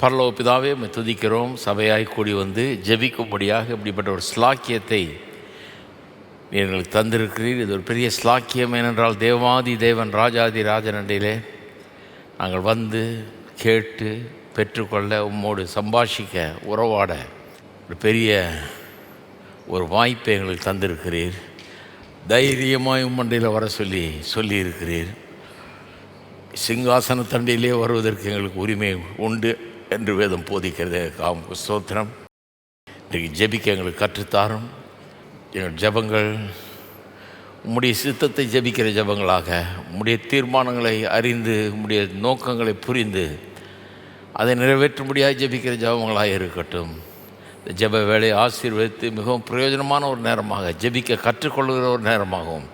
பரலோக பிதாவே, உம்மை துதிக்கிறோம். சபையாய் கூடி வந்து ஜெபிக்கும்படியாக இப்படிப்பட்ட ஒரு ஸ்லாக்கியத்தை நீர் எங்களுக்கு தந்திருக்கிறீர். இது ஒரு பெரிய ஸ்லாக்கியம். ஏனென்றால் தேவாதி தேவன் ராஜாதி ராஜனண்டிலே நாங்கள் வந்து கேட்டு பெற்றுக்கொள்ள, உம்மோடு சம்பாஷிக்க, உறவாட ஒரு பெரிய ஒரு வாய்ப்பை எங்களுக்கு தந்திருக்கிறீர். தைரியமாய் உம்மண்டையில் வர சொல்லியிருக்கிறீர். சிங்காசன தண்டையிலே வருவதற்கு எங்களுக்கு உரிமை உண்டு என்று வேதம் போதிக்கிறது. ஸ்தோத்திரம். இன்றைக்கு ஜெபிக்க எங்களுக்கு கற்றுத்தாரும். எங்கள் ஜெபங்கள் உம்முடைய சித்தத்தை ஜெபிக்கிற ஜெபங்களாக, உம்முடைய தீர்மானங்களை அறிந்து, உம்முடைய நோக்கங்களை புரிந்து அதை நிறைவேற்றும்படியாக ஜெபிக்கிற ஜெபங்களாக இருக்கட்டும். இந்த ஜெப வேலையை ஆசீர்வதித்து மிகவும் பிரயோஜனமான ஒரு நேரமாக, ஜெபிக்க கற்றுக்கொள்கிற ஒரு நேரமாகவும்,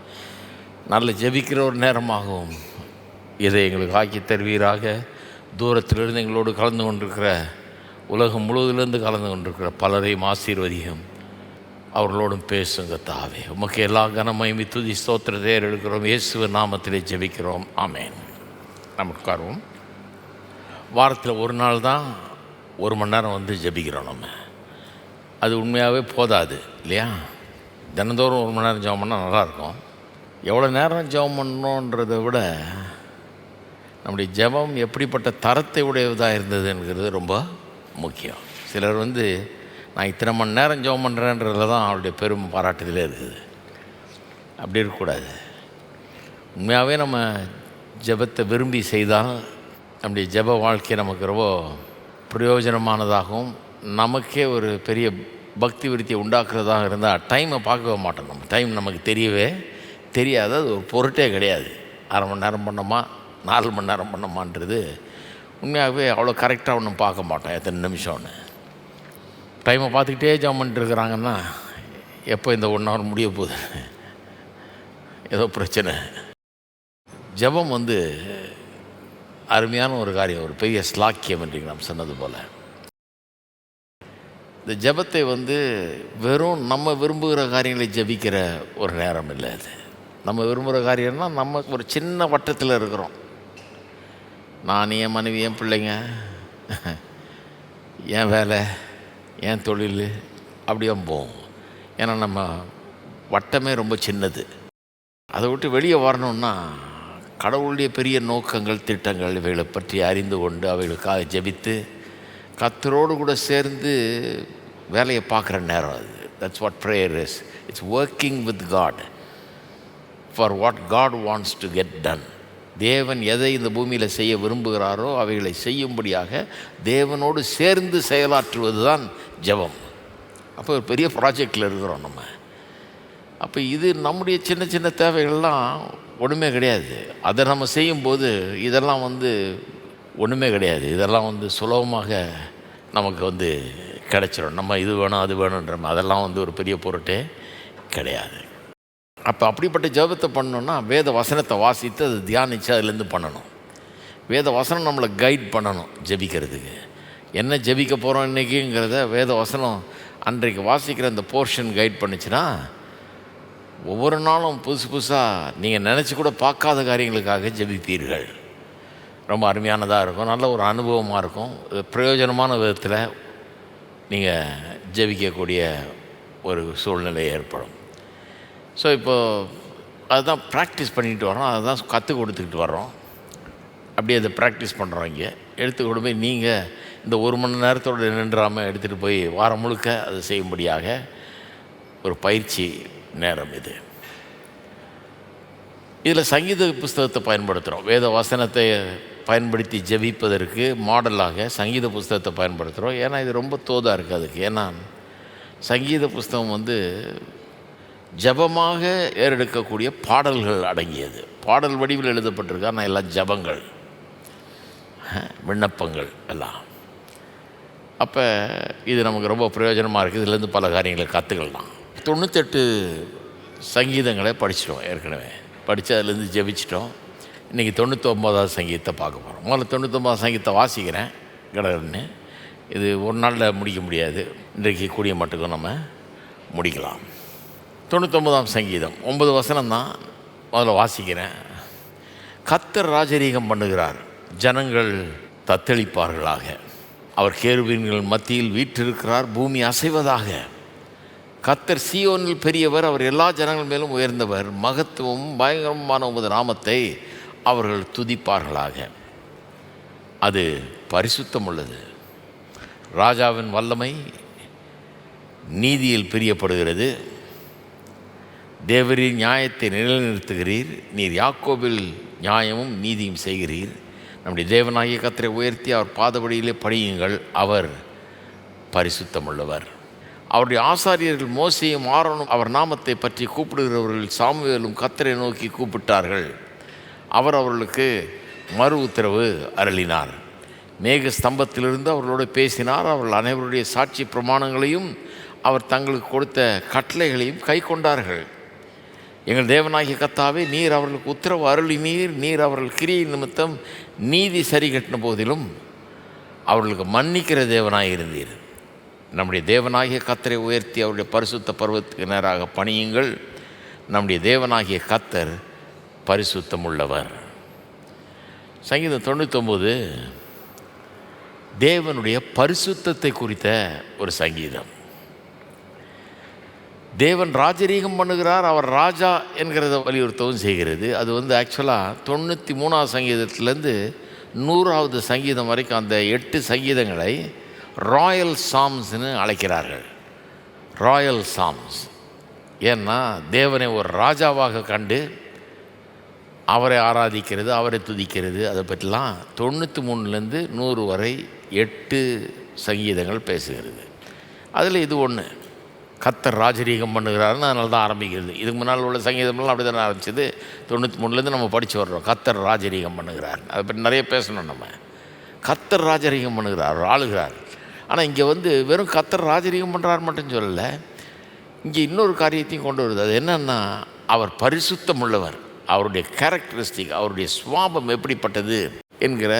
நல்ல ஜெபிக்கிற ஒரு நேரமாகவும் இதை எங்களுக்கு ஆக்கி தருவீராக. தூரத்திலிருந்து எங்களோடு கலந்து கொண்டிருக்கிற, உலகம் முழுவதிலிருந்து கலந்து கொண்டிருக்கிற பலரையும் ஆசீர்வதியும், அவர்களோடும் பேசுங்க தாவே. உமக்கு எல்லா கனமகிமை துதி ஸ்தோத்திரத்தை எடுக்கிறோம். இயேசுவின் நாமத்திலே ஜெபிக்கிறோம். ஆமேன். நம்ம உட்காருவோம். வாரத்தில் ஒரு நாள் தான் 1 மணி நேரம் வந்து ஜெபிக்கிறோம். நம்ம அது உண்மையாகவே போதாது இல்லையா? தினந்தோறும் 1 மணி நேரம் ஜெபம் பண்ணால் நல்லாயிருக்கும். எவ்வளோ நேரம் ஜெபம் பண்ணணுன்றதை விட நம்முடைய ஜெபம் எப்படிப்பட்ட தரத்தை உடையதாக இருந்ததுங்கிறது ரொம்ப முக்கியம். சிலர் வந்து நான் இத்தனை மணி நேரம் ஜெபம் பண்ணுறேன்றதில் தான் அவருடைய பெரும் பாராட்டுதலே இருக்குது. அப்படி இருக்கக்கூடாது. உண்மையாகவே நம்ம ஜெபத்தை விரும்பி செய்தால் நம்முடைய ஜெப வாழ்க்கை நமக்கு ரொம்ப பிரயோஜனமானதாகவும், நமக்கே ஒரு பெரிய பக்தி விருத்தியை உண்டாக்குறதாக இருந்தால் டைமை பார்க்கவே மாட்டோம். நம்ம டைம் நமக்கு தெரியவே தெரியாது. அது ஒரு பொருட்டே கிடையாது. 1/2 மணி நேரம் பண்ணோமா, 4 மணி நேரம் பண்ணோமான்றது உண்மையாகவே அவ்வளோ கரெக்டாக ஒன்றும் பார்க்க மாட்டோம். எத்தனை நிமிஷம்னு டைமை பார்த்துக்கிட்டே ஜெபம் பண்ணிட்டுருக்குறாங்கன்னா எப்போ இந்த 1 ஹவர் முடிய போகுது, ஏதோ பிரச்சனை. ஜெபம் வந்து அருமையான ஒரு காரியம், ஒரு பெரிய ஸ்லாக்கியம் என்றீங்க நாம் சொன்னது போல். இந்த ஜெபத்தை வந்து வெறும் நம்ம விரும்புகிற காரியங்களை ஜெபிக்கிற ஒரு நேரம் இல்லை. அது நம்ம விரும்புகிற காரியம்னா நம்ம ஒரு சின்ன வட்டத்தில் இருக்கிறோம். நான், என் மனைவி, என் பிள்ளைங்க, என் வேலை, என் தொழில், அப்படியே போவோம். ஏன்னா நம்ம வட்டமே ரொம்ப சின்னது. அதை விட்டு வெளியே வரணுன்னா கடவுளுடைய பெரிய நோக்கங்கள், திட்டங்கள், இவைகளை பற்றி அறிந்து கொண்டு அவைகளுக்காக ஜெபித்து கர்த்தரோடு கூட சேர்ந்து வேலையை பார்க்குற நேரம் அது. That's what prayer is. It's working with God for what God wants to get done. தேவன் எதை இந்த பூமியில் செய்ய விரும்புகிறாரோ அவைகளை செய்யும்படியாக தேவனோடு சேர்ந்து செயலாற்றுவது தான் ஜெபம். அப்போ ஒரு பெரிய ப்ராஜெக்டில் இருக்கிறோம் நம்ம. அப்போ இது நம்முடைய சின்ன சின்ன தேவைகள்லாம் ஒன்றுமே கிடையாது. அதை நம்ம செய்யும்போது இதெல்லாம் வந்து ஒன்றுமே கிடையாது. இதெல்லாம் வந்து சுலபமாக நமக்கு வந்து கிடைச்சிடும். நம்ம இது வேணும் அது வேணுன்ற அதெல்லாம் வந்து ஒரு பெரிய பொருட்டே கிடையாது. அப்போ அப்படிப்பட்ட ஜெபத்தை பண்ணணுன்னா வேத வசனத்தை வாசித்து அதை தியானித்து அதுலேருந்து பண்ணணும். வேத வசனம் நம்மளை கைட் பண்ணணும் ஜெபிக்கிறதுக்கு. என்ன ஜெபிக்க போகிறோம் இன்றைக்கிங்கிறத வேத வசனம் அன்றைக்கு வாசிக்கிற அந்த போர்ஷன் கைட் பண்ணிச்சுன்னா ஒவ்வொரு நாளும் புதுசு புதுசாக நீங்கள் நினச்சி கூட பார்க்காத காரியங்களுக்காக ஜெபிப்பீர்கள். ரொம்ப அருமையானதாக இருக்கும். நல்ல ஒரு அனுபவமாக இருக்கும். பிரயோஜனமான விதத்தில் நீங்கள் ஜெபிக்கக்கூடிய ஒரு சூழ்நிலை ஏற்படும். ஸோ இப்போது அதுதான் ப்ராக்டிஸ் பண்ணிட்டு வரோம். அதுதான் கற்றுக் கொடுத்துக்கிட்டு வர்றோம். அப்படியே அதை ப்ராக்டிஸ் பண்ணுறோம். இங்கே எடுத்துக்கொண்டு போய் நீங்கள் இந்த 1 மணி நேரத்தோடு நின்றாமல் எடுத்துகிட்டு போய் வாரம் முழுக்க அதை செய்யும்படியாக ஒரு பயிற்சி நேரம் இது. இதில் சங்கீத புஸ்தகத்தை பயன்படுத்துகிறோம். வேத வசனத்தை பயன்படுத்தி ஜெபிப்பதற்கு மாடலாக சங்கீத புஸ்தகத்தை பயன்படுத்துகிறோம். ஏன்னா இது ரொம்ப தோதாக இருக்குது அதுக்கு. ஏன்னா சங்கீத புஸ்தகம் வந்து ஜபமாக ஏறெடுக்கக்கூடிய பாடல்கள் அடங்கியது. பாடல் வடிவில் எழுதப்பட்டிருக்கு. ஆனால் எல்லாம் ஜபங்கள், விண்ணப்பங்கள் எல்லாம். அப்போ இது நமக்கு ரொம்ப பிரயோஜனமாக இருக்குது. இதுலேருந்து பல காரியங்களை கற்றுக்கலாம். 98 சங்கீதங்களை படிச்சிட்டோம். ஏற்கனவே படித்து அதுலேருந்து ஜெபிச்சிட்டோம். இன்றைக்கி 99வது சங்கீதத்தை பார்க்க போகிறோம். முதல்ல 99வது சங்கீதத்தை வாசிக்கிறேன் கடகடன்னு. இது ஒரு நாளில் முடிக்க முடியாது. இன்றைக்கு கூடிய மட்டுக்கும் நம்ம முடிக்கலாம். 99ஆம் சங்கீதம் 9 வசனம் தான் முதல்ல வாசிக்கிறேன். கர்த்தர் ராஜரீகம் பண்ணுகிறார், ஜனங்கள் தத்தளிப்பார்களாக. அவர் கேருபீன்கள் மத்தியில் வீற்றிருக்கிறார், பூமி அசைவதாக. கர்த்தர் சீயோனில் பெரியவர், அவர் எல்லா ஜனங்கள் மேலும் உயர்ந்தவர், மகத்துவமும் பயங்கரமான உமது நாமத்தை அவர்கள் துதிப்பார்களாக. அது பரிசுத்தம் உள்ளது. ராஜாவின் வல்லமை நீதியில் பிரியப்படுகிறது. தேவரீர் நியாயத்தை நிலைநிறுத்துகிறீர், நீர் யாக்கோபில் நியாயமும் நீதியும் செய்கிறீர். நம்முடைய தேவனாகிய கர்த்தரை உயர்த்தி அவர் பாதபடியிலே படியுங்கள், அவர் பரிசுத்தமுள்ளவர். அவருடைய ஆசாரியர்கள் மோசேயும் ஆரோனும் அவர் நாமத்தை பற்றி கூப்பிடுகிறவர்கள் சாமுவேலும் கர்த்தரை நோக்கி கூப்பிட்டார்கள். அவர் அவர்களுக்கு மறு உத்தரவு அருளினார். மேக ஸ்தம்பத்திலிருந்து அவர்களோடு பேசினார். அவர்கள் அனைவருடைய சாட்சி பிரமாணங்களையும் அவர் தங்களுக்கு கொடுத்த கட்டளைகளையும் கை கொண்டார்கள். எங்கள் தேவனாகிய கர்த்தாவே, நீர் அவர்களுக்கு உத்தரவு அருளினீர். நீர் அவர்கள் கிரியை நிமித்தம் நீதி சரி கட்டின போதிலும் அவர்களுக்கு மன்னிக்கிற தேவனாக இருந்தீர். நம்முடைய தேவனாகிய கர்த்தரை உயர்த்தி அவருடைய பரிசுத்த பர்வத்துக்கு நேராக பணியுங்கள். நம்முடைய தேவனாகிய கர்த்தர் பரிசுத்தம் உள்ளவர். சங்கீதம் 99 தேவனுடைய பரிசுத்தத்தை குறித்த ஒரு சங்கீதம். தேவன் ராஜரீகம் பண்ணுகிறார், அவர் ராஜா என்கிறத வலியுறுத்தவும் செய்கிறது. அது ஆக்சுவலாக 93ஆவது சங்கீதத்திலேருந்து 100ஆவது சங்கீதம் வரைக்கும் அந்த 8 சங்கீதங்களை ராயல் சாம்ஸ்னு அழைக்கிறார்கள். ராயல் சாம்ஸ் ஏன்னா தேவனை ஒரு ராஜாவாக கண்டு அவரை ஆராதிக்கிறது, அவரை துதிக்கிறது, அதை பற்றிலாம் 93லேருந்து 100 வரை 8 சங்கீதங்கள் பேசுகிறது. அதில் இது ஒன்று, கர்த்தர் ராஜரீகம் பண்ணுகிறாருன்னு அதனால தான் ஆரம்பிக்கிறது. இதுக்கு முன்னால் உள்ள சங்கீதம்லாம் அப்படி தானே ஆரம்பிச்சது. 93லேருந்து நம்ம படித்து வர்றோம், கர்த்தர் ராஜரீகம் பண்ணுகிறார். அதை பற்றி நிறைய பேசணும் நம்ம. கர்த்தர் ராஜரீகம் பண்ணுகிறார், ஆளுகிறார். ஆனால் இங்கே வெறும் கர்த்தர் ராஜரீகம் பண்ணுறார் மட்டும் சொல்லலை, இங்கே இன்னொரு காரியத்தையும் கொண்டு வருது. அது என்னென்னா, அவர் பரிசுத்தம் உள்ளவர். அவருடைய கேரக்டரிஸ்டிக், அவருடைய சுவாபம் எப்படிப்பட்டது என்கிற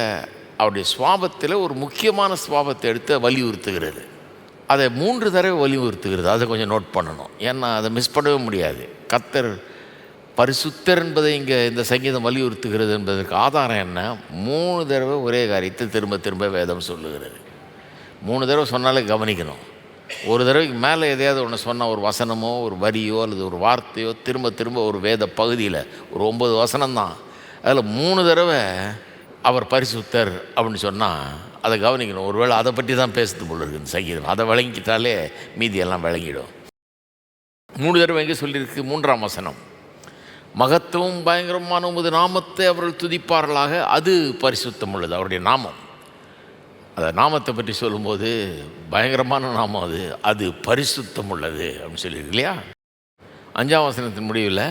அவருடைய சுவாபத்தில் ஒரு முக்கியமான சுவாபத்தை எடுத்து வலியுறுத்துகிறது. அதை 3 தடவை வலியுறுத்துகிறது. அதை கொஞ்சம் நோட் பண்ணணும், ஏன்னா அதை மிஸ் பண்ணவே முடியாது. கர்த்தர் பரிசுத்தர் என்பதை இங்கே இந்த சங்கீதம் வலியுறுத்துகிறது என்பதற்கு ஆதாரம் என்ன? 3 தடவை ஒரே காரியத்தை திரும்ப திரும்ப வேதம் சொல்லுகிறது. 3 தடவை சொன்னாலே கவனிக்கணும். ஒரு தடவைக்கு மேலே எதையாவது ஒன்று சொன்னால், ஒரு வசனமோ ஒரு வரியோ அல்லது ஒரு வார்த்தையோ திரும்ப திரும்ப ஒரு வேத பகுதியில் ஒரு 9 வசனம்தான், அதில் 3 தடவை அவர் பரிசுத்தர் அப்படின்னு சொன்னால் அதை கவனிக்கணும். ஒருவேளை அதை பற்றி தான் பேசுறது போல இருக்குது சங்கீதம். அதை விளங்கிட்டாலே மீதியெல்லாம் விளங்கிடும். 3 தடவை எங்கே சொல்லியிருக்கு? 3ஆம் வசனம், மகத்துவம் பயங்கரமான உமது நாமத்தை அவர்கள் துதிப்பார்களாக, அது பரிசுத்தம் உள்ளது. அவருடைய நாமம், அந்த நாமத்தை பற்றி சொல்லும்போது பயங்கரமான நாமம் அது, அது பரிசுத்தம் உள்ளது அப்படின்னு சொல்லியிருக்கு இல்லையா? 5ஆம் வசனத்தின் முடிவில்,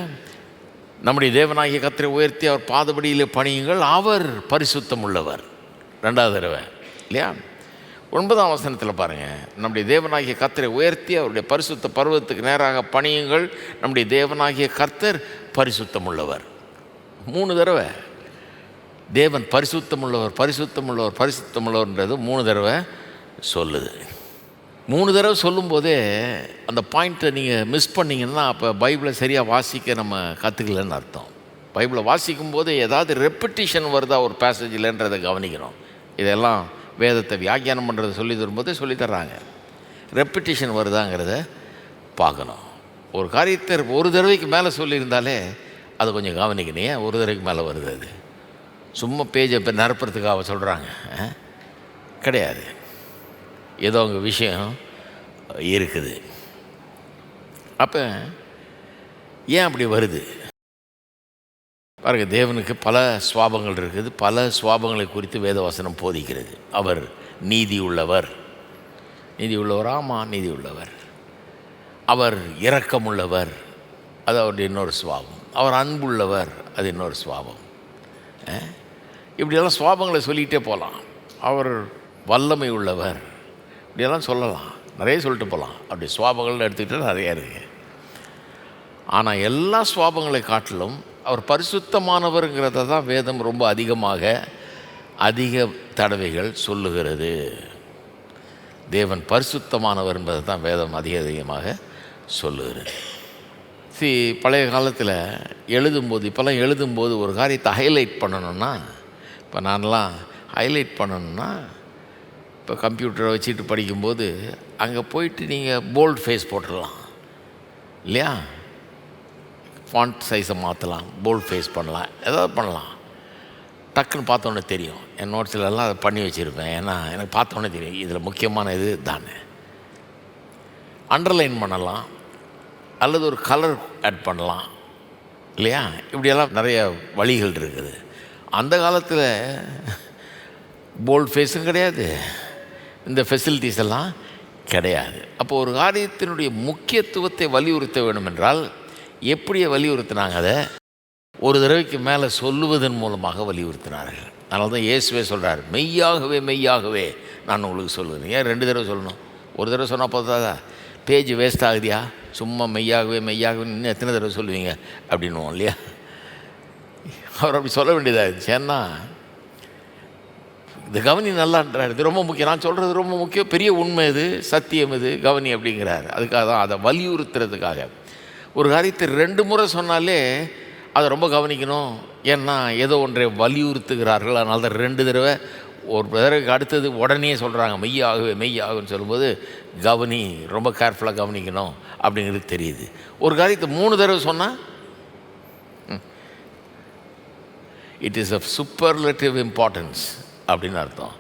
நம்முடைய தேவனாகிய கர்த்தரை உயர்த்தி அவர் பாதபடியிலே பணியுங்கள், அவர் பரிசுத்தம் உள்ளவர். 2வது தடவை இல்லையா? 9ஆம் வசனத்தில் பாருங்கள், நம்முடைய தேவனாகிய கர்த்தரை உயர்த்தி அவருடைய பரிசுத்த பர்வத்துக்கு நேராக பணியுங்கள், நம்முடைய தேவனாகிய கர்த்தர் பரிசுத்தம் உள்ளவர். 3 தடவை தேவன் பரிசுத்தம் உள்ளவர், பரிசுத்தம் உள்ளவர், பரிசுத்தம் உள்ளவர்ன்றது 3 தடவை சொல்லுது. 3 தடவை சொல்லும்போதே அந்த பாயிண்ட்டை நீங்கள் மிஸ் பண்ணிங்கன்னா அப்போ பைபிளை சரியாக வாசிக்க நம்ம கற்றுக்கலன்னு அர்த்தம். பைபிளை வாசிக்கும் போது ஏதாவது ரெப்பிட்டிஷன் வருதா ஒரு பேசேஜில்ன்றதை கவனிக்கணும். இதெல்லாம் வேதத்தை வியாக்கியானம் பண்ணுறதை சொல்லி தரும்போதே சொல்லித்தர்றாங்க. ரெப்பிட்டிஷன் வருதாங்கிறத பார்க்கணும். ஒரு காரியத்தை ஒரு தடவைக்கு மேலே சொல்லியிருந்தாலே அதை கொஞ்சம் கவனிக்கணும். ஏன் ஒரு தடவைக்கு மேலே வருது? அது சும்மா பேஜை இப்போ நிரப்புறதுக்காக சொல்கிறாங்க கிடையாது. ஏதோ அங்கே விஷயம் இருக்குது. அப்போ ஏன் அப்படி வருது பாருங்கள். தேவனுக்கு பல சுவாபங்கள் இருக்குது. பல சுவாபங்களை குறித்து வேதவசனம் போதிக்கிறது. அவர் நீதி உள்ளவர். நீதி உள்ளவர், ஆமாம், நீதி உள்ளவர். அவர் இரக்கமுள்ளவர், அது அவருடைய இன்னொரு சுவாபம். அவர் அன்புள்ளவர், அது இன்னொரு சுவாபம். இப்படியெல்லாம் சுவாபங்களை சொல்லிகிட்டே போகலாம். அவர் வல்லமை உள்ளவர், இப்படியெல்லாம் சொல்லலாம், நிறைய சொல்லிட்டு போகலாம். அப்படி சுவாபங்கள்னு எடுத்துக்கிட்டால் நிறையா இருக்குது. ஆனால் எல்லா சுவாபங்களை காட்டிலும் அவர் பரிசுத்தமானவருங்கிறத தான் வேதம் ரொம்ப அதிக தடவைகள் சொல்லுகிறது. தேவன் பரிசுத்தமானவர் என்பதை தான் வேதம் அதிகமாக சொல்லுகிறது. பழைய காலத்தில் எழுதும்போது, இப்போல்லாம் எழுதும்போது ஒரு காரியத்தை ஹைலைட் பண்ணணுன்னா, இப்போ நான்லாம் ஹைலைட் பண்ணணுன்னா இப்போ கம்ப்யூட்டரை வச்சுட்டு படிக்கும்போது அங்கே போயிட்டு நீங்கள் போல்ட் ஃபேஸ் போட்டுடலாம் இல்லையா, ஃபாண்ட் சைஸை மாற்றலாம், போல்ட் ஃபேஸ் பண்ணலாம், ஏதாவது பண்ணலாம். டக்குன்னு பார்த்தோன்னே தெரியும். என் நோட்ஸ்லலாம் அதை பண்ணி வச்சுருப்பேன். ஏன்னா எனக்கு பார்த்தோன்னே தெரியும் இதில் முக்கியமான இது தானே. அண்டர்லைன் பண்ணலாம் அல்லது ஒரு கலர் ஆட் பண்ணலாம் இல்லையா. இப்படியெல்லாம் நிறைய வழிகள் இருக்குது. அந்த காலத்தில் போல்ட் ஃபேஸும் கிடையாது, இந்த ஃபெசிலிட்டிஸ் எல்லாம் கிடையாது. அப்போ ஒரு காரியத்தினுடைய முக்கியத்துவத்தை வலியுறுத்த வேண்டும் என்றால் எப்படியே வலியுறுத்தினாங்க? அதை ஒரு தடவைக்கு மேலே சொல்லுவதன் மூலமாக வலியுறுத்தினார்கள். அதனால தான் இயேசுவே சொல்கிறார், மெய்யாகவே மெய்யாகவே நான் உங்களுக்கு சொல்லுவேன். ஏன் 2 தடவை சொல்லணும்? ஒரு தடவை சொன்னால் போதாதா? பேஜ் வேஸ்ட் ஆகுதியா? சும்மா மெய்யாகவே மெய்யாகவே இன்னும் எத்தனை தடவை சொல்லுவீங்க அப்படின்னுவோம் இல்லையா. அவர் அப்படி சொல்ல வேண்டியதாக இருந்துச்சு. ஏன்னா இந்த கவனி நல்லான்றார், இது ரொம்ப முக்கியம், நான் சொல்கிறது ரொம்ப முக்கியம், பெரிய உண்மை இது, சத்தியம் இது, கவனி அப்படிங்கிறார். அதுக்காக தான் அதை வலியுறுத்துறதுக்காக. ஒரு காரியத்தை 2 முறை சொன்னாலே அதை ரொம்ப கவனிக்கணும். ஏன்னா ஏதோ ஒன்றை வலியுறுத்துகிறார்கள். அதனால தான் 2 தடவை. ஒரு தடவைக்கு அடுத்தது உடனே சொல்கிறாங்க மெய்யாகவே மெய்யாகுன்னு சொல்லும்போது கவனி, ரொம்ப கேர்ஃபுல்லாக கவனிக்கணும் அப்படிங்கிறது தெரியுது. ஒரு காரியத்தை 3 தடவை சொன்னால் it is of superlative importance அப்படின்னு அர்த்தம்.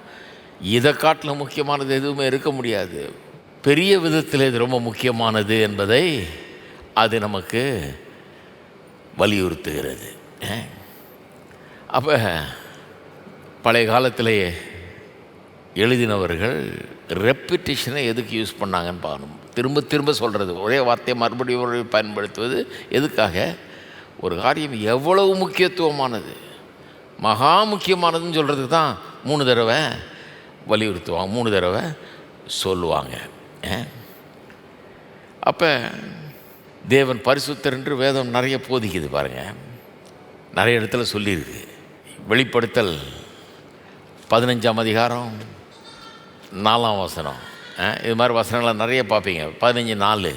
இதை காட்டில் முக்கியமானது எதுவுமே இருக்க முடியாது. பெரிய விதத்தில் இது ரொம்ப முக்கியமானது என்பதை அது நமக்கு வலியுறுத்துகிறது. அப்போ பழைய காலத்திலேயே எழுதினவர்கள் ரெப்பிட்டிஷனை எதுக்கு யூஸ் பண்ணாங்கன்னு பார்க்கணும். திரும்ப திரும்ப சொல்கிறது, ஒரே வார்த்தையை மறுபடியும் பயன்படுத்துவது எதுக்காக? ஒரு காரியம் எவ்வளவு முக்கியத்துவமானது, மகா முக்கியமானதுன்னு சொல்கிறதுக்கு தான் 3 தடவை வலியுறுத்துவாங்க, 3 தடவை சொல்லுவாங்க. அப்போ தேவன் பரிசுத்தர் என்று வேதம் நிறைய போதிக்குது பாருங்கள். நிறைய இடத்துல சொல்லியிருக்கு. வெளிப்படுத்தல் 15ஆம் அதிகாரம் 4ஆம் வசனம், இது மாதிரி வசனங்களை நிறைய பார்ப்பீங்க. 15:4,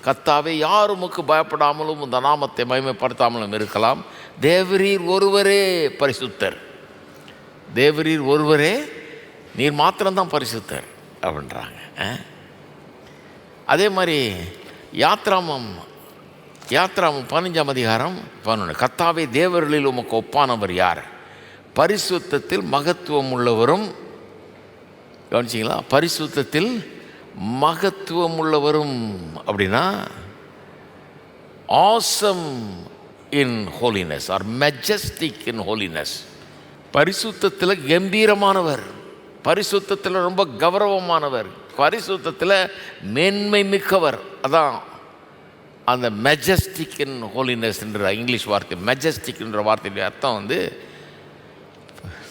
கர்த்தாவே யார் உமக்கு பயப்படாமலும் இந்த நாமத்தை மகிமைப்படுத்தாமலும் இருக்கலாம். தேவரீர் ஒருவரே பரிசுத்தர், தேவரீர் ஒருவரே, நீர் மாத்திரம்தான் பரிசுத்தர் அப்படின்றாங்க. அதே மாதிரி யாத்ராமம் 15ஆம் அதிகாரம் 11, கர்த்தாவே தேவர்களில் உமக்கு ஒப்பானவர் யார்? பரிசுத்தத்தில் மகத்துவம் உள்ளவரும், கவனிச்சிங்களா, பரிசுத்தத்தில் மகத்துவம் உள்ளவரும் அப்படின்னா ஆசம் இன் ஹோலினஸ் ஆர் மெஜஸ்டிக் இன் ஹோலினஸ். பரிசுத்தத்தில் கம்பீரமானவர், பரிசுத்தத்தில் ரொம்ப கௌரவமானவர், பரிசுத்தத்தில் மேன்மை மிக்கவர். அதான் அந்த மெஜஸ்டிக் இன் ஹோலினஸ் என்ற இங்கிலீஷ் வார்த்தை. மெஜஸ்டிக் என்ற வார்த்தையுடைய அர்த்தம் வந்து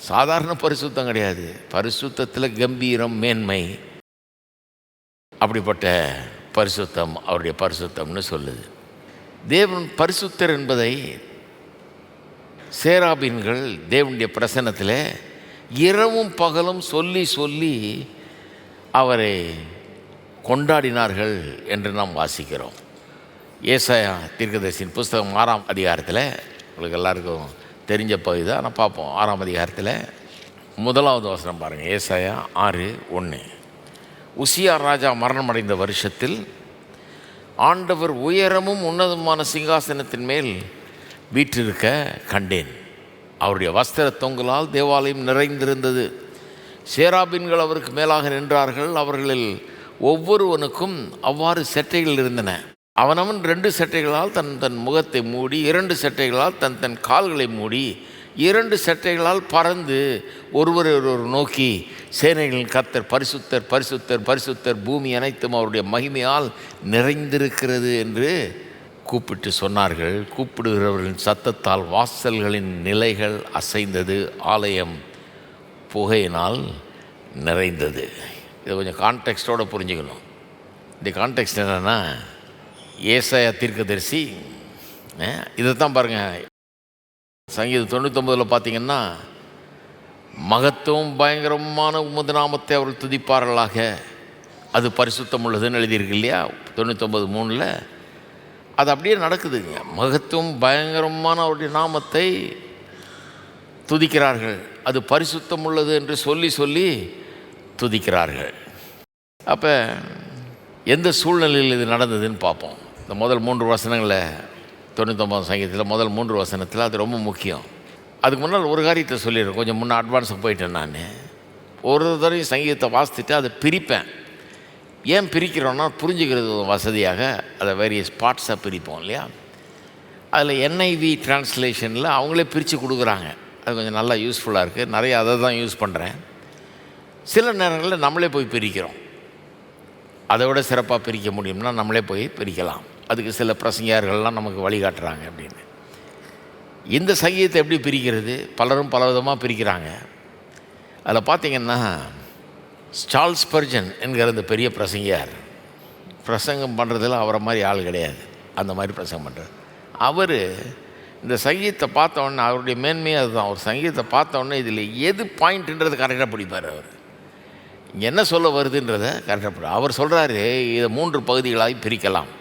சாதாரண பரிசுத்தம் கிடையாது, பரிசுத்தத்தில் கம்பீரம், மேன்மை. அப்படிப்பட்ட பரிசுத்தம் அவருடைய பரிசுத்தம்னு சொல்லுது. தேவன் பரிசுத்தர் என்பதை சேராபீன்கள் தேவனுடைய பிரசன்னத்தில் இரவும் பகலும் சொல்லி சொல்லி அவரை கொண்டாடினார்கள் என்று நாம் வாசிக்கிறோம். ஏசாயா தீர்க்கதரிசியின் புஸ்தகம் 6ஆம் அதிகாரத்தில், உங்களுக்கு எல்லாருக்கும் தெரிஞ்ச பகுதி தான், நான் பார்ப்போம். 6ஆம் அதிகாரத்தில் 1வது வசனம் பாருங்கள். ஏசாயா 6:1, உசியா ராஜா மரணமடைந்த வருஷத்தில் ஆண்டவர் உயரமும் உன்னதமான சிங்காசனத்தின் மேல் வீற்றிருக்க கண்டேன். அவருடைய வஸ்திர தொங்கலால் தேவாலயம் நிறைந்திருந்தது. சேராபீன்கள் அவருக்கு மேலாக நின்றார்கள். அவர்களில் ஒவ்வொருவனுக்கும் அவ்வாறு செட்டைகள் இருந்தன. அவனவன் 2 செட்டைகளால் தன் தன் முகத்தை மூடி, 2 செட்டைகளால் தன் தன் கால்களை மூடி, 2 செட்டைகளால் பறந்து ஒருவர் நோக்கி, சேனைகளின் கர்த்தர் பரிசுத்தர் பரிசுத்தர் பரிசுத்தர், பூமி அனைத்தும் அவருடைய மகிமையால் நிறைந்திருக்கிறது என்று கூப்பிட்டு சொன்னார்கள். கூப்பிடுகிறவர்களின் சத்தத்தால் வாசல்களின் நிலைகள் அசைந்தது, ஆலயம் புகையினால் நிறைந்தது. இதை கொஞ்சம் கான்டெக்ஸ்டோடு புரிஞ்சுக்கணும். இந்த கான்டெக்ஸ்ட் என்னென்னா, ஏசாயா தீர்க்கதரிசி இதை தான் பாருங்கள். சங்கீதம் 99 பார்த்தீங்கன்னா, மகத்துவம் பயங்கரமான உமது நாமத்தை அவர்கள் துதிப்பார்களாக, அது பரிசுத்தம் உள்ளதுன்னு எழுதியிருக்கு இல்லையா, 99:3. அது அப்படியே நடக்குதுங்க. மகத்துவம் பயங்கரமான அவருடைய நாமத்தை துதிக்கிறார்கள், அது பரிசுத்தம் உள்ளது என்று சொல்லி சொல்லி துதிக்கிறார்கள். அப்போ எந்த சூழ்நிலையில் இது நடந்ததுன்னு பார்ப்போம். இந்த முதல் 3 வசனங்களில் 99 சங்கீதத்தில் முதல் 3 வசனத்தில் அது ரொம்ப முக்கியம். அதுக்கு முன்னால் ஒரு காரியத்தை சொல்லிடுறேன், கொஞ்சம் முன்னே அட்வான்ஸாக போயிட்டேன். நான் ஒரு தடவை சங்கீதத்தை வாசித்துட்டு அதை பிரிப்பேன். ஏன் பிரிக்கிறோன்னா புரிஞ்சுக்கிறது வசதியாக அதை வேரியஸ் பார்ட்ஸாக பிரிப்போம் இல்லையா. அதில் NIV டிரான்ஸ்லேஷனில் அவங்களே பிரித்து கொடுக்குறாங்க. அது கொஞ்சம் நல்லா யூஸ்ஃபுல்லாக இருக்குது. நிறைய அதை தான் யூஸ் பண்ணுறேன். சில நேரங்களில் நம்மளே போய் பிரிக்கிறோம். அதை விட சிறப்பாக பிரிக்க முடியும்னா நம்மளே போய் பிரிக்கலாம். அதுக்கு சில பிரசங்கியார்கள்லாம் நமக்கு வழிகாட்டுறாங்க அப்படின்னு. இந்த சங்கீதத்தை எப்படி பிரிக்கிறது? பலரும் பலவிதமாக பிரிக்கிறாங்க. அதில் பார்த்திங்கன்னா சார்ல்ஸ் ஸ்பர்ஜன் என்கிற இந்த பெரிய பிரசங்கியார் பிரசங்கம் பண்ணுறதுல அவரை மாதிரி ஆள் கிடையாது. அந்த மாதிரி பிரசங்கம் பண்ணுறார். அவர் இந்த சங்கீதத்தை பார்த்தோன்னே அவருடைய மேன்மையே அதுதான். ஒரு சங்கீதத்தை பார்த்தோன்னே இதில் எது பாயிண்ட்டுன்றது கரெக்டாக பிடிப்பார். அவர் இங்கே என்ன சொல்ல வருதுன்றதை கரெக்டாக பிடிப்பார். அவர் சொல்கிறாரு, இதை 3 பகுதிகளாக பிரிக்கலாம்.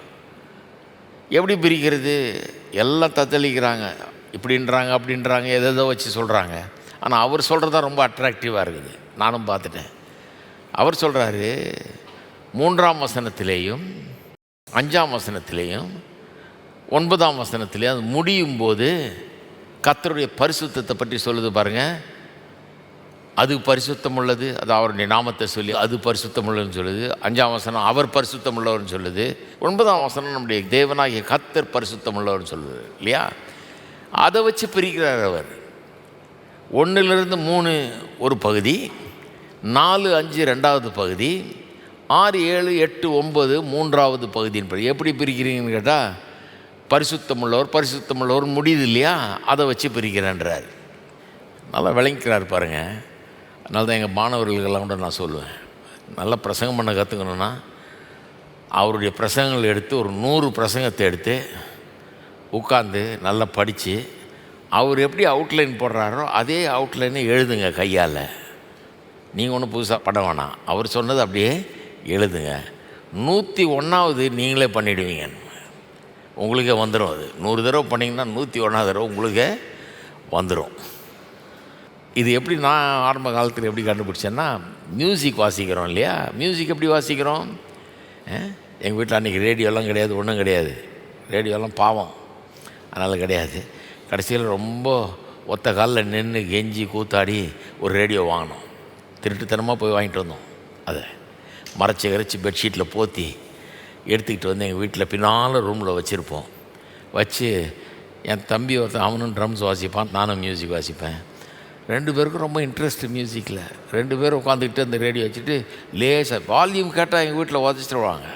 எப்படி பிரிக்கிறது? எல்லாம் தத்தளிக்கிறாங்க, இப்படின்றாங்க அப்படின்றாங்க, எதோ வச்சு சொல்கிறாங்க. ஆனால் அவர் சொல்கிறது தான் ரொம்ப அட்ராக்டிவாக இருக்குது. நானும் பார்த்துட்டேன். அவர் சொல்கிறாரு, 3ஆம் வசனத்திலேயும் 5ஆம் வசனத்திலேயும் 9ஆம் வசனத்திலேயும் அது முடியும் போது கர்த்தருடைய பரிசுத்தத்தை பற்றி சொல்லுது பாருங்கள். அது பரிசுத்தம் உள்ளது, அது அவருடைய நாமத்தை சொல்லி அது பரிசுத்தம் உள்ளதுன்னு சொல்லுது. 5ஆம் வசனம் அவர் பரிசுத்தம் உள்ளவர்னு சொல்லுது. 9ஆம் வசனம் நம்முடைய தேவனாகிய கர்த்தர் பரிசுத்தம் உள்ளவர்னு சொல்லுது இல்லையா. அதை வச்சு பிரிக்கிறார் அவர். 1லிருந்து 3 ஒரு பகுதி, 4, 5 2வது பகுதி, 6, 7, 8, 9 3வது பகுதின்னு எப்படி பிரிக்கிறீங்கன்னு கேட்டால், பரிசுத்தமுள்ளவர் முடியுது இல்லையா, அதை வச்சு பிரிக்கிறேன்றார். நல்லா விளங்கிக்கிறார் பாருங்கள். அதனால தான் எங்கள் மாணவர்களுக்கெல்லாம் கூட நான் சொல்லுவேன், நல்லா பிரசங்கம் பண்ண கற்றுக்கணுன்னா அவருடைய பிரசங்கங்கள் எடுத்து ஒரு 100 பிரசங்கத்தை எடுத்து உட்காந்து நல்லா படித்து அவர் எப்படி அவுட்லைன் போடுறாரோ அதே அவுட்லைனை எழுதுங்க கையால். நீங்கள் ஒன்றும் புதுசாக பண்ண வேணாம், அவர் சொன்னது அப்படியே எழுதுங்க. 101வது நீங்களே பண்ணிவிடுவீங்க, உங்களுக்கே வந்துடும். அது 100 தடவை பண்ணிங்கன்னா 101வது தடவை உங்களுக்கே வந்துடும். இது எப்படி நான் ஆரம்ப காலத்தில் எப்படி கண்டுபிடிச்சேன்னா, மியூசிக் வாசிக்கிறோம் இல்லையா. மியூசிக் எப்படி வாசிக்கிறோம்? எங்கள் வீட்டில் அன்றைக்கி ரேடியோலாம் கிடையாது, ஒன்றும் கிடையாது. ரேடியோலாம் பாவம், அதனால் கிடையாது. கடைசியில் ரொம்ப ஒத்த காலில் நின்று கெஞ்சி கூத்தாடி ஒரு ரேடியோ வாங்கினோம். திருட்டுத்தனமாக போய் வாங்கிட்டு வந்தோம். அதை மறைச்சி பெட்ஷீட்டில் போற்றி எடுத்துக்கிட்டு வந்து எங்கள் வீட்டில் பின்னால் ரூமில் வச்சுருப்போம். வச்சு என் தம்பி ஒருத்தன், அவனும் ட்ரம்ஸ் வாசிப்பான், நானும் மியூசிக் வாசிப்பேன். 2 பேருக்கும் ரொம்ப இன்ட்ரெஸ்ட் மியூசிக்கில். 2 பேரும் உட்காந்துக்கிட்டு அந்த ரேடியோ வச்சுட்டு லேசாக வால்யூம் கேட்டால் எங்கள் வீட்டில் உதச்சிடுவாங்க.